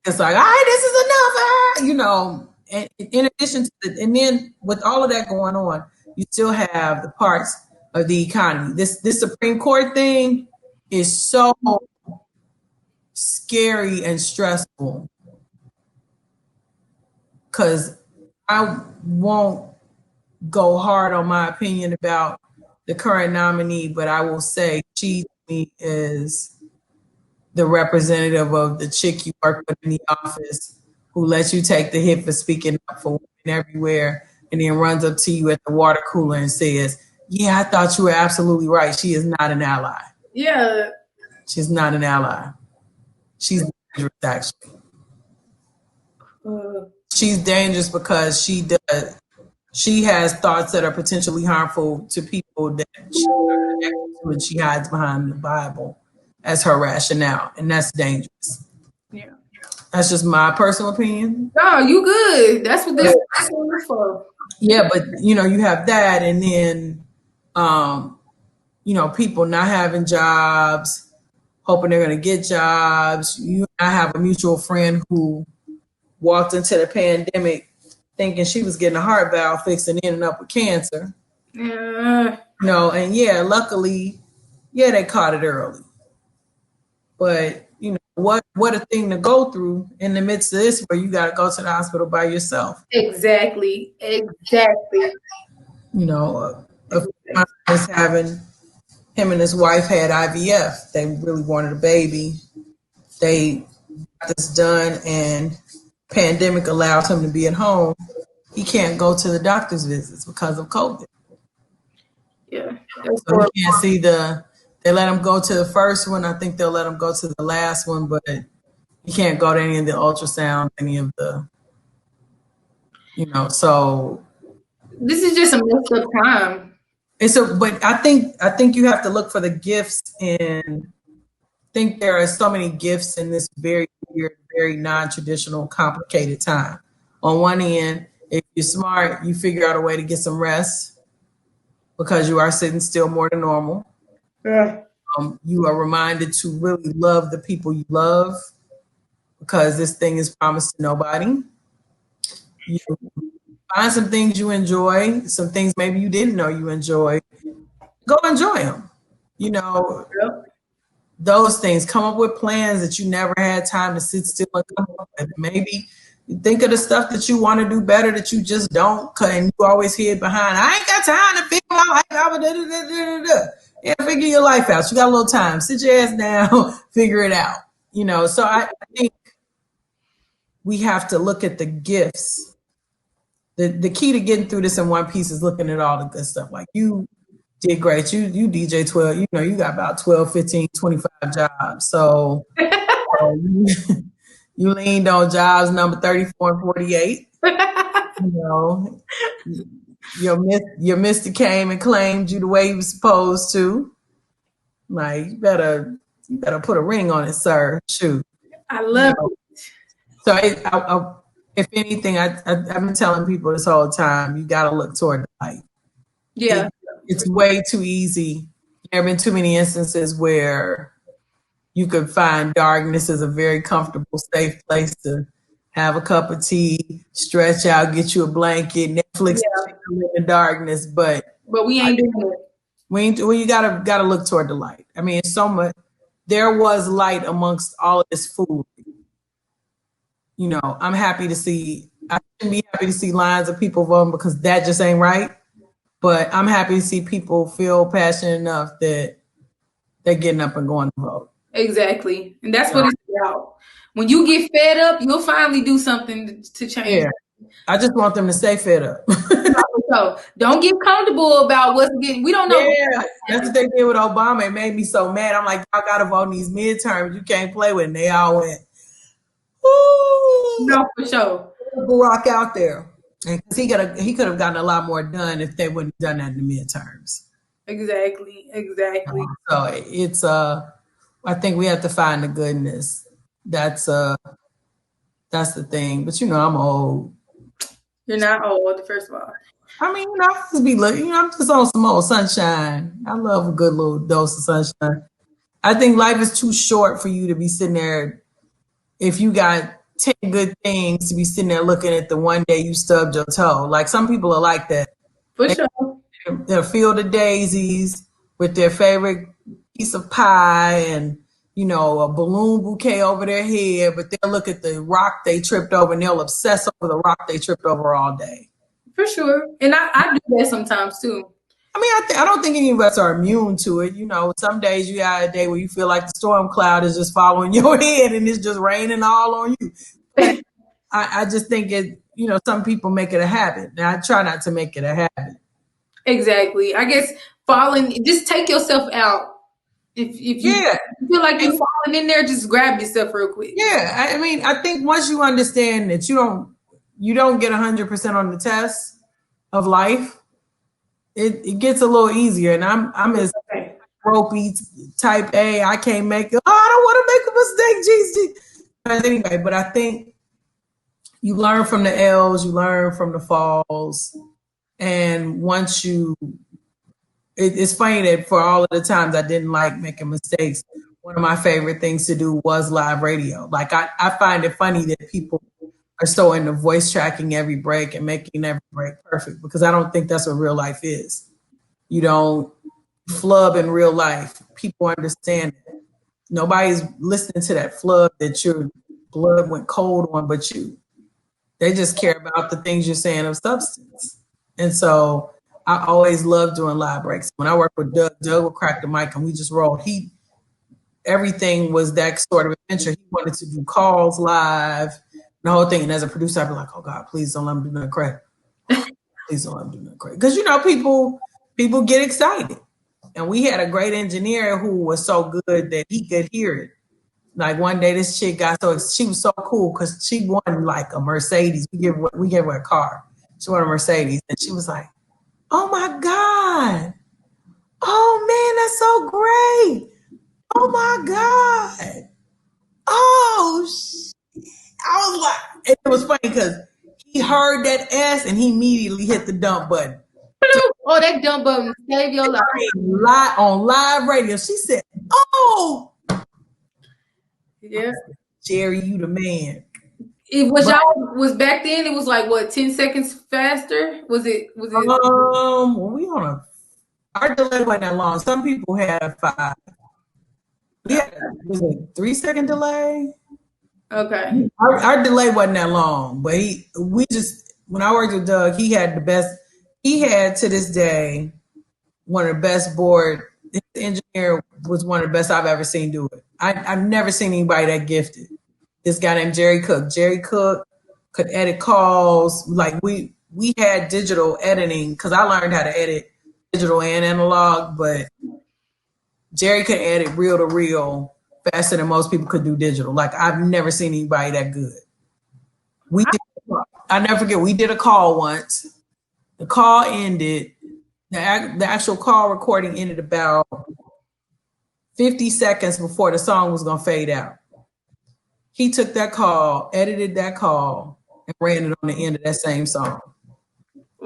it's like, all right, this is enough. And in addition to and then with all of that going on, you still have the parts of the economy. This Supreme Court thing is so scary and stressful, because I won't go hard on my opinion about the current nominee, but I will say she is the representative of the chick you work with in the office who lets you take the hit for speaking up for women everywhere, and then runs up to you at the water cooler and says, yeah, I thought you were absolutely right. She is not an ally. Yeah. She's not an ally. She's dangerous, actually. She's dangerous because she has thoughts that are potentially harmful to people that she hides behind the Bible as her rationale, and that's dangerous. Yeah. That's just my personal opinion. No, you good. That's what this is for. Yeah, but you have that, and then people not having jobs, hoping they're going to get jobs. I have a mutual friend who walked into the pandemic thinking she was getting a heart valve fixed and ended up with cancer. Yeah. And luckily, they caught it early. But what a thing to go through in the midst of this, where you got to go to the hospital by yourself. Exactly. A friend is having, him and his wife had IVF. They really wanted a baby. They got this done, and pandemic allowed him to be at home. He can't go to the doctor's visits because of COVID. Yeah. So he can't see they let him go to the first one. I think they'll let him go to the last one, but he can't go to any of the ultrasound, any of the, so. This is just a messed up time. But I think you have to look for the gifts, and think there are so many gifts in this very weird, very non-traditional, complicated time. On one end, if you're smart, you figure out a way to get some rest because you are sitting still more than normal. Yeah. You are reminded to really love the people you love, because this thing is promised to nobody. You find some things you enjoy, some things maybe you didn't know you enjoyed. Go enjoy them. Those things. Come up with plans that you never had time to sit still and come up with. Maybe you think of the stuff that you want to do better that you just don't, and you always hid behind, I ain't got time to figure out. Yeah, figure your life out. You got a little time. Sit your ass down, figure it out. So I think we have to look at the gifts. The key to getting through this in one piece is looking at all the good stuff. Like, you did great. You DJ 12, you got about 12, 15, 25 jobs. So you leaned on jobs number 34 and 48. Your mister came and claimed you the way he was supposed to. Like, you better You better put a ring on it, sir. Shoot. I love it. So if anything, I've been telling people this whole time, you got to look toward the light. Yeah. It's way too easy. There have been too many instances where you could find darkness as a very comfortable, safe place to have a cup of tea, stretch out, get you a blanket, Netflix in the darkness. But we ain't doing it. You gotta look toward the light. I mean, it's so much. There was light amongst all of this food. You know, I'm happy to see. I shouldn't be happy to see lines of people voting because that just ain't right. But I'm happy to see people feel passionate enough that they're getting up and going to vote. Exactly. And that's what it's about. When you get fed up, you'll finally do something to change. Yeah. I just want them to stay fed up. So don't get comfortable about what's getting. We don't know. Yeah, that's what they did with Obama. It made me so mad. I'm like, y'all got to vote in these midterms. You can't play with it. And they all went, ooh. No, for sure. Barack out there. And he could have gotten a lot more done if they wouldn't have done that in the midterms. Exactly. So it's I think we have to find the goodness. That's the thing. But you know, I'm old. You're not old, first of all. I mean, you know, I just be looking. You know, I'm just on some old sunshine. I love a good little dose of sunshine. I think life is too short for you to be sitting there. If you got 10 good things, to be sitting there looking at the one day you stubbed your toe. Like some people are like that. For sure. They'll field of daisies with their favorite piece of pie and, you know, a balloon bouquet over their head, but they'll look at the rock they tripped over and they'll obsess over the rock they tripped over all day. For sure. And I do that sometimes too. I mean, I don't think any of us are immune to it. You know, some days you got a day where you feel like the storm cloud is just following your head and it's just raining all on you. But I just think it, you know, some people make it a habit. And I try not to make it a habit. Exactly. I guess just take yourself out. If you feel like you're falling in there, just grab yourself real quick. Yeah. I mean, I think once you understand that you don't get 100% on the test of life, it gets a little easier. And I'm as ropey type A. I can't make it. Oh, I don't want to make a mistake, GC. But anyway, but I think you learn from the L's, you learn from the falls. And once it's funny that for all of the times I didn't like making mistakes, one of my favorite things to do was live radio. Like I find it funny that people are so into voice tracking every break and making every break perfect, because I don't think that's what real life is. You don't flub in real life. People understand it. Nobody's listening to that flub that your blood went cold on, but you. They just care about the things you're saying of substance. And so I always loved doing live breaks. When I worked with Doug would crack the mic and we just rolled. Everything was that sort of adventure. He wanted to do calls live, the whole thing. And as a producer, I'd be like, oh God, please don't let him do nothing crazy. Please don't let him do nothing crazy. Because, you know, people get excited. And we had a great engineer who was so good that he could hear it. Like one day this chick she was so cool because she won like a Mercedes. We gave her a car. She won a Mercedes. And she was like, oh my God. Oh man, that's so great. Oh my God. Oh, I was like, it was funny because he heard that S and he immediately hit the dump button. Oh, that dump button save your life. On live radio. She said, oh. Yeah. Jerry, you the man. It was was back then. It was like what, 10 seconds faster? Was it? Well, we on our delay wasn't that long. Some people had 5. Yeah, was it 3-second delay? Okay. Our delay wasn't that long, but when I worked with Doug, he had the best. He had to this day one of the best board. His engineer was one of the best I've ever seen do it. I've never seen anybody that gifted. This guy named Jerry Cook. Jerry Cook could edit calls. Like we had digital editing because I learned how to edit digital and analog, but Jerry could edit reel to reel faster than most people could do digital. Like I've never seen anybody that good. I never forget, we did a call once. The call ended. The actual call recording ended about 50 seconds before the song was going to fade out. He took that call, edited that call, and ran it on the end of that same song.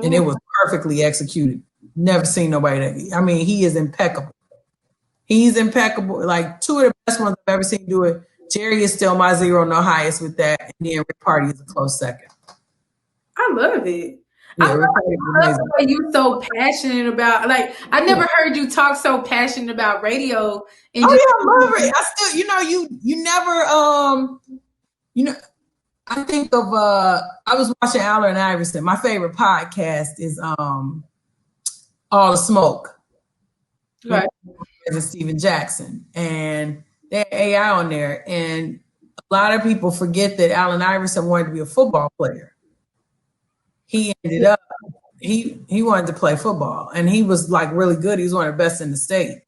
And it was perfectly executed. Never seen nobody that. I mean, he is impeccable. He's impeccable. Like, two of the best ones I've ever seen do it. Jerry is still my zero, no highest with that. And then Rick Party is a close second. I love it. Yeah, I love the way you're so passionate about. Like, I never heard you talk so passionate about radio. And I love it. I still, you never, I think of I was watching Allen Iverson. My favorite podcast is All the Smoke. Right. As Steven Jackson, and they had AI on there, and a lot of people forget that Allen Iverson wanted to be a football player. He ended up he wanted to play football, and he was like really good. He was one of the best in the state,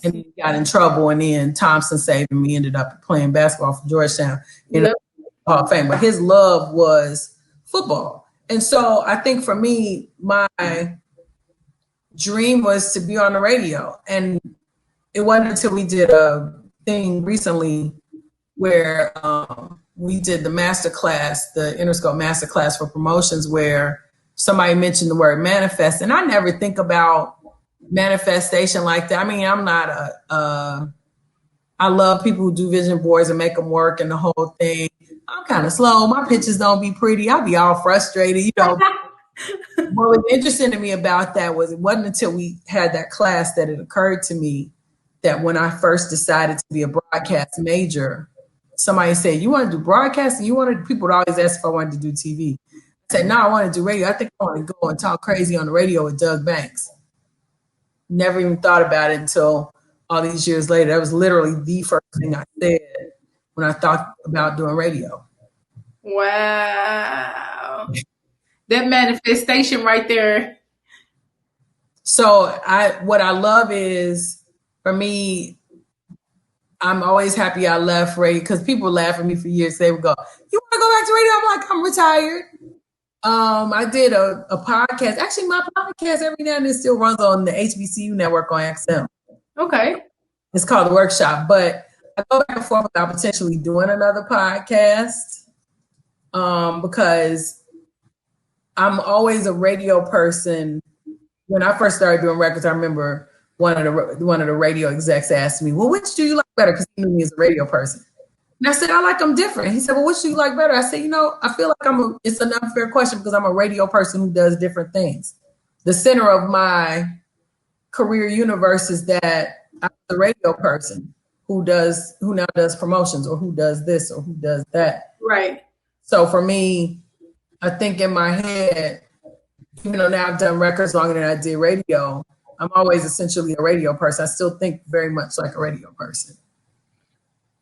and he got in trouble, and then Thompson saved him. He ended up playing basketball for Georgetown in the Hall of Fame. But his love was football, and so I think for me, my dream was to be on the radio, and it wasn't until we did a thing recently where we did the master class, the Interscope master class for promotions, where somebody mentioned the word manifest. And I never think about manifestation like that. I mean, I'm not I love people who do vision boards and make them work and the whole thing. I'm kind of slow. My pictures don't be pretty. I'll be all frustrated, What was interesting to me about that was it wasn't until we had that class that it occurred to me that when I first decided to be a broadcast major, somebody said, "You want to do broadcasting?" People would always ask if I wanted to do TV. I said, "No, I want to do radio. I think I want to go and talk crazy on the radio with Doug Banks." Never even thought about it until all these years later. That was literally the first thing I said when I thought about doing radio. Wow. That manifestation right there. So what I love is, for me, I'm always happy I left radio, because people laugh at me for years. They would go, "You want to go back to radio?" I'm like, "I'm retired." I did a podcast. Actually, my podcast every now and then still runs on the HBCU network on XM. Okay. It's called The Workshop, but I go back and forth about potentially doing another podcast because I'm always a radio person. When I first started doing records, I remember one of the radio execs asked me, "Well, which do you like better?" Because he knew me as a radio person. And I said, "I like them different." He said, "Well, which do you like better?" I said, I feel like it's an unfair question because I'm a radio person who does different things. The center of my career universe is that I'm the radio person who now does promotions, or who does this, or who does that. Right. So for me, I think in my head, even though now I've done records longer than I did radio, I'm always essentially a radio person. I still think very much like a radio person.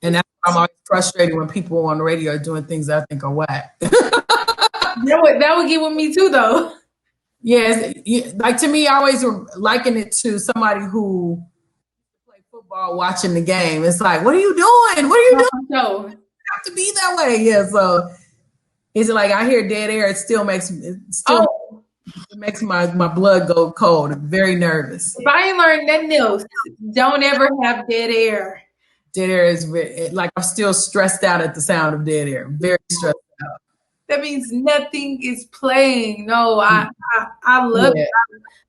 And I'm always frustrated when people on the radio are doing things I think are whack. That would get with me too, though. Yes. Like, to me, I always liken it to somebody who played football watching the game. It's like, what are you doing? What are you doing? No. You have to be that way. Yeah. So it's like, I hear dead air. It still makes my blood go cold. I'm very nervous. If I ain't learned nothing else, don't ever have dead air. Dead air is like, I'm still stressed out at the sound of dead air. Very stressed out. That means nothing is playing. No, I love it.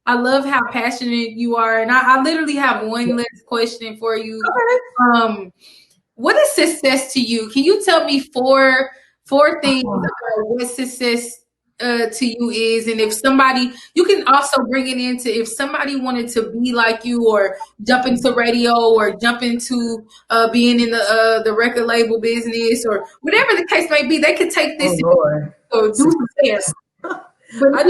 I love how passionate you are. And I literally have one last question for you. Okay. What is success to you? Can you tell me four things about what success to you is? And if somebody, you can also bring it into, if somebody wanted to be like you, or jump into radio, or jump into being in the record label business, or whatever the case may be, they could take this and do success. But I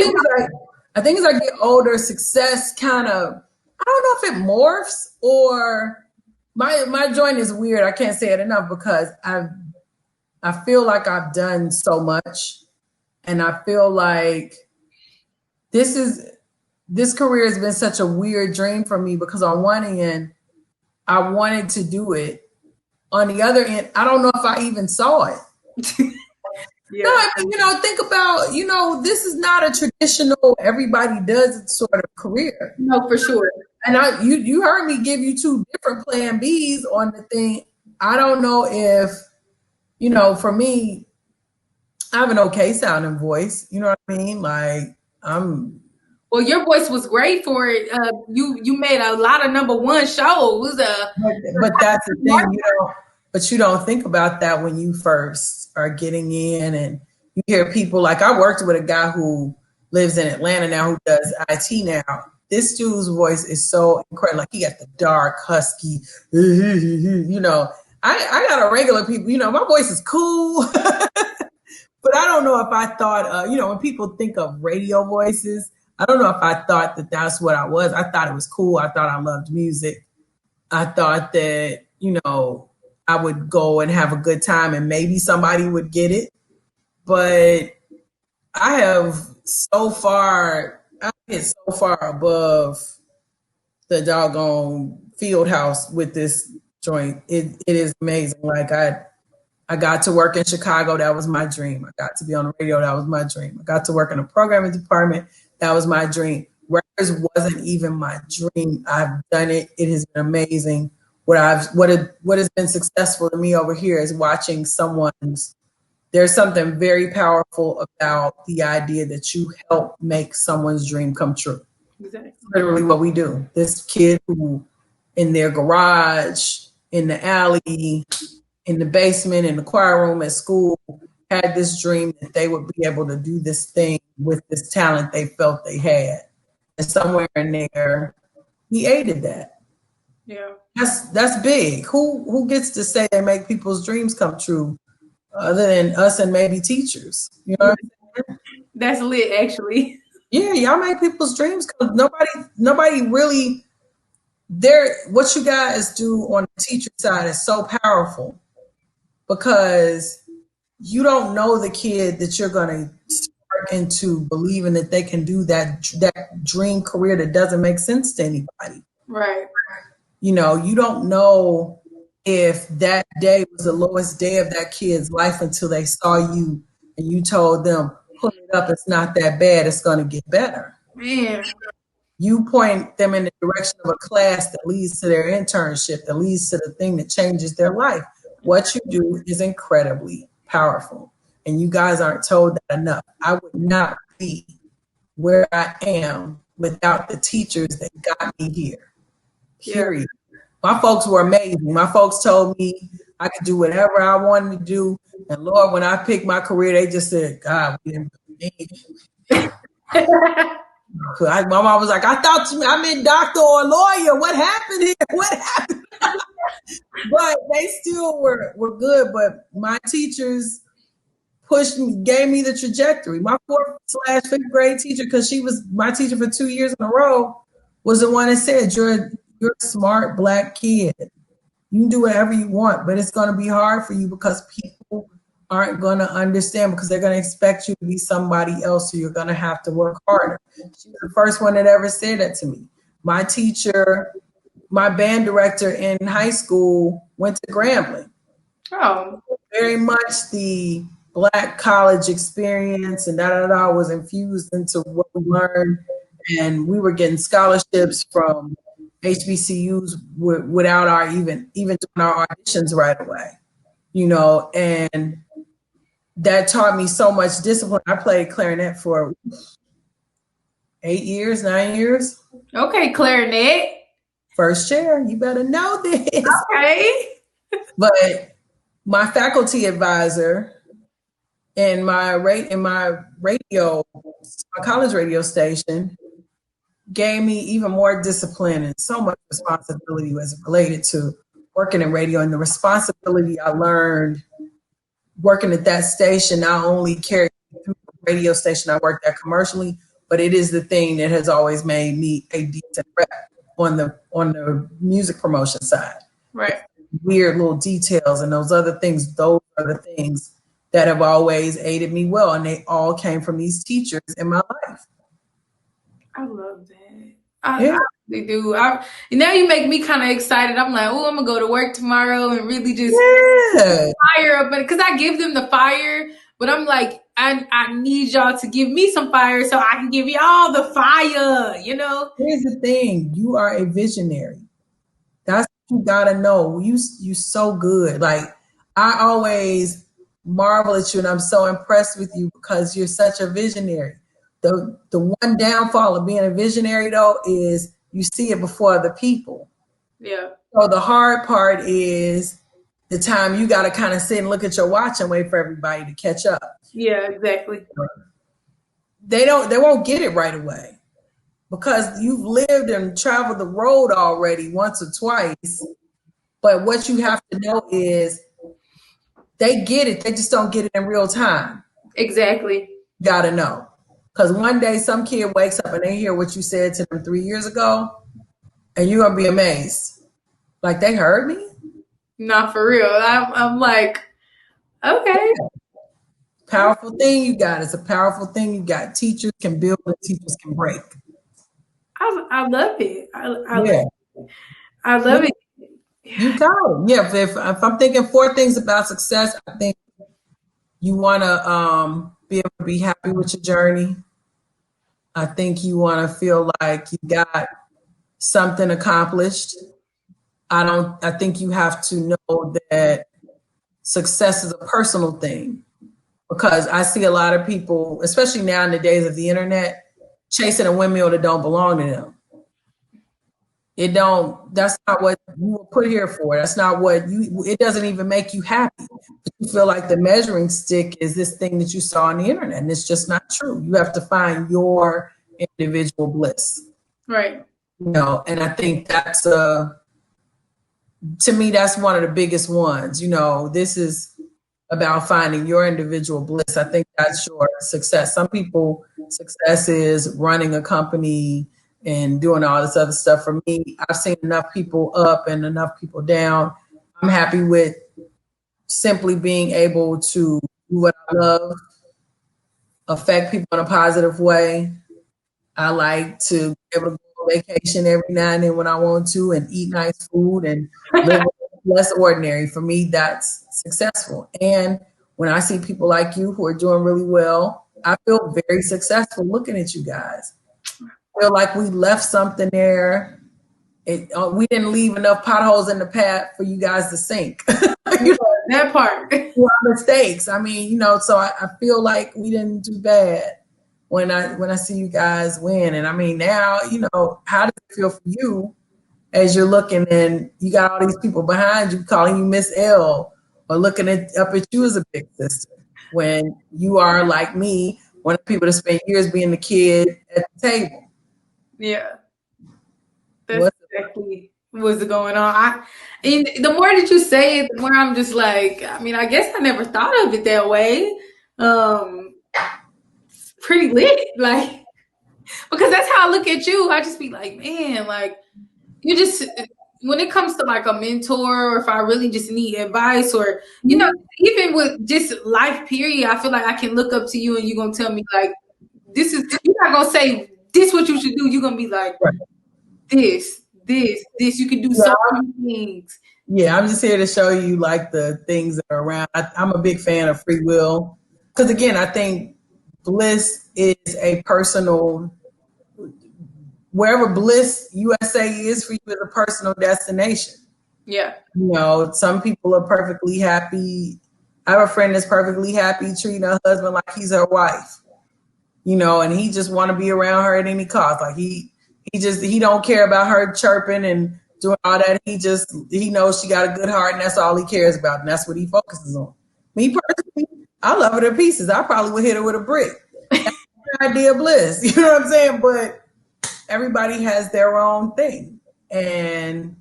think as I get older, success kind of, I don't know if it morphs, or my joint is weird. I can't say it enough, because I feel like I've done so much. And I feel like this career has been such a weird dream for me, because on one end, I wanted to do it. On the other end, I don't know if I even saw it. Yeah. No, I mean, think about, this is not a traditional, everybody does it sort of career. No, for sure. And you heard me give you 2 different plan Bs on the thing. I don't know if, for me, I have an okay sounding voice. You know what I mean? Like Well, your voice was great for it. You made a lot of #1 shows. But that's the thing, but you don't think about that when you first are getting in, and you hear people like, I worked with a guy who lives in Atlanta now who does IT now. This dude's voice is so incredible. Like, he got the dark, husky, I got a regular people, my voice is cool. But I don't know if I thought, when people think of radio voices, I don't know if I thought that that's what I was. I thought it was cool. I thought I loved music. I thought that, I would go and have a good time and maybe somebody would get it. But I have I get so far above the doggone field house with this joint. It is amazing. Like, I got to work in Chicago. That was my dream. I got to be on the radio. That was my dream. I got to work in a programming department. That was my dream. Records wasn't even my dream. I've done it. It has been amazing. What has been successful to me over here is watching there's something very powerful about the idea that you help make someone's dream come true. Exactly. Literally what we do. This kid who in their garage, in the alley, in the basement, in the choir room at school, had this dream that they would be able to do this thing with this talent they felt they had. And somewhere in there, he aided that. Yeah. That's big. Who gets to say they make people's dreams come true other than us and maybe teachers? You know what I'm saying? That's lit, actually. Yeah, y'all make people's dreams come. Nobody really what you guys do on the teacher side is so powerful, because you don't know the kid that you're going to spark into believing that they can do that dream career that doesn't make sense to anybody. Right. You don't know if that day was the lowest day of that kid's life until they saw you and you told them, pull it up, it's not that bad, it's going to get better. Man. You point them in the direction of a class that leads to their internship, that leads to the thing that changes their life. What you do is incredibly powerful, and you guys aren't told that enough. I would not be where I am without the teachers that got me here. Period. Yeah. My folks were amazing. My folks told me I could do whatever I wanted to do. And Lord, when I picked my career, they just said, God, we didn't believe you. My mom was like, I thought I meant doctor or lawyer. What happened here? What happened? But they still were good. But my teachers gave me the trajectory. My 4th/5th grade teacher, because she was my teacher for 2 years in a row, was the one that said, you're a smart Black kid. You can do whatever you want, but it's going to be hard for you because people aren't going to understand, because they're going to expect you to be somebody else, so you're going to have to work harder. She was the first one that ever said that to me. My teacher, my band director in high school, went to Grambling. Oh. Very much the Black college experience and was infused into what we learned. And we were getting scholarships from HBCUs without our even doing our auditions right away, and that taught me so much discipline. I played clarinet for 9 years. Okay, clarinet. First chair, you better know this. Okay. But my faculty advisor and my college radio station gave me even more discipline and so much responsibility as it related to working in radio, and the responsibility I learned working at that station not only carried through the radio station I worked at commercially, but it is the thing that has always made me a decent rep on the music promotion side. Right. Weird little details and those other things, those are the things that have always aided me well, and they all came from these teachers in my life. I love that. I really do. Now you make me kind of excited. I'm like, oh, I'm gonna go to work tomorrow and really just fire up, because I give them the fire, but I'm like, I need y'all to give me some fire so I can give y'all the fire, you know? Here's the thing. You are a visionary. That's what you gotta know. You so good. Like, I always marvel at you, and I'm so impressed with you because you're such a visionary. The one downfall of being a visionary though is you see it before other people. Yeah. So the hard part is the time you got to kind of sit and look at your watch and wait for everybody to catch up. Yeah, exactly. They won't get it right away because you've lived and traveled the road already once or twice. But what you have to know is they get it. They just don't get it in real time. Exactly. You got to know. Because one day some kid wakes up and they hear what you said to them 3 years ago, and you're going to be amazed. Like, they heard me? Not for real. I'm like, okay. Powerful thing you got. It's a powerful thing you got. Teachers can build and teachers can break. I love it. Yeah. I love it. You got it. Yeah. If I'm thinking 4 things about success, I think you want to be able to be happy with your journey. I think you want to feel like you got something accomplished. I think you have to know that success is a personal thing, because I see a lot of people, especially now in the days of the internet, chasing a windmill that don't belong to them. That's not what you were put here for. That's not it doesn't even make you happy. You feel like the measuring stick is this thing that you saw on the internet, and it's just not true. You have to find your individual bliss. Right. And I think that's to me, that's one of the biggest ones. This is about finding your individual bliss. I think that's your success. Some people, success is running a company and doing all this other stuff. For me, I've seen enough people up and enough people down. I'm happy with simply being able to do what I love, affect people in a positive way. I like to be able to go on vacation every now and then when I want to, and eat nice food and live less ordinary. For me, that's successful. And when I see people like you who are doing really well, I feel very successful looking at you guys. I feel like we left something there. We didn't leave enough potholes in the path for you guys to sink. That part. Mistakes. I mean, so I feel like we didn't do bad when I see you guys win. And I mean, now, how does it feel for you as you're looking and you got all these people behind you calling you Miss L or looking up at you as a big sister, when you are, like me, one of the people that spent years being the kid at the table? Yeah. That's exactly what's going on. And the more that you say it, the more I'm just like, I mean, I guess I never thought of it that way. Pretty lit, like, because that's how I look at you. I just be like, man, like, you just, when it comes to like a mentor, or if I really just need advice, or even with just life period, I feel like I can look up to you and you're gonna tell me like, you're not gonna say this what you should do. You're gonna be like, this. You can do so many things. Yeah, I'm just here to show you like the things that are around. I'm a big fan of free will, because again, I think bliss is a personal. Wherever Bliss USA is for you is a personal destination. Yeah. Some people are perfectly happy. I have a friend that's perfectly happy treating her husband like he's her wife. And he just want to be around her at any cost. Like he don't care about her chirping and doing all that. He knows she got a good heart, and that's all he cares about, and that's what he focuses on. Me personally, I love her to pieces. I probably would hit her with a brick. That's the idea of bliss. You know what I'm saying? But everybody has their own thing. And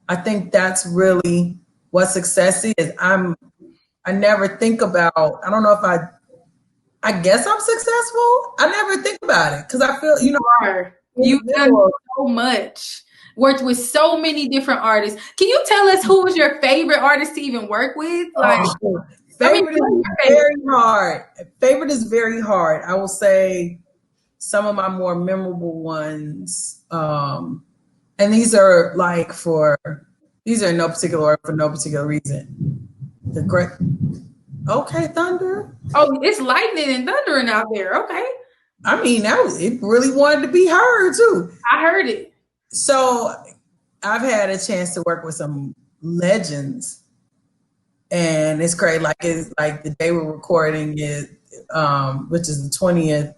I think that's really what success is. I never think about, I don't know if I guess I'm successful. I never think about it because I feel, you've done so much, worked with so many different artists. Can you tell us who was your favorite artist to even work with? Like, favorite is very hard. Favorite is very hard. I will say some of my more memorable ones, and these are in no particular order for no particular reason. Okay, thunder. Oh, it's lightning and thundering out there. Okay. I mean, it really wanted to be heard too. I heard it. So I've had a chance to work with some legends, and it's great. Like it's like the day we're recording it, which is the 20th.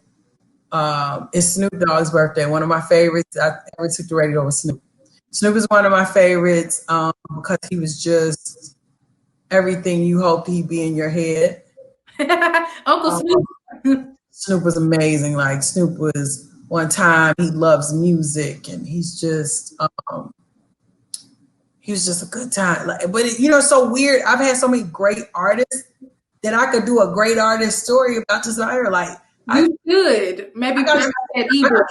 It's Snoop Dogg's birthday. One of my favorites. I ever took the radio with Snoop. Snoop is one of my favorites because he was just everything you hoped he'd be in your head. Uncle Snoop. Snoop was amazing. Like Snoop was one time he loves music and he was just a good time. Like, but it's so weird. I've had so many great artists that I could do a great artist story about Desire. Like you should maybe put that ebook.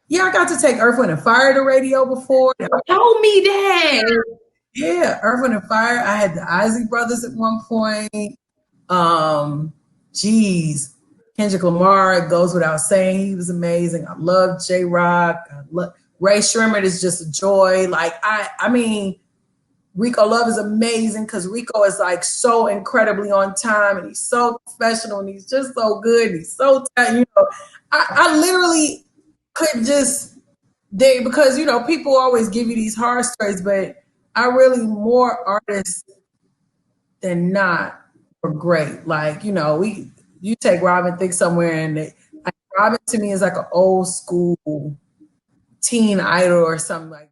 Yeah, I got to take Earth, Wind, and Fire to radio before. Told me that. Yeah, Earth, Wind, and Fire. I had the Isley Brothers at one point. Kendrick Lamar, it goes without saying. He was amazing. I love J-Rock. Ray Shremmerd is just a joy. Like, I mean, Rico Love is amazing because Rico is like so incredibly on time and he's so professional and he's just so good. And he's so tight. I literally could just because people always give you these horror stories, but I really more artists than not were great. Like you take Robin Thicke somewhere and Robin to me is like an old school teen idol or something like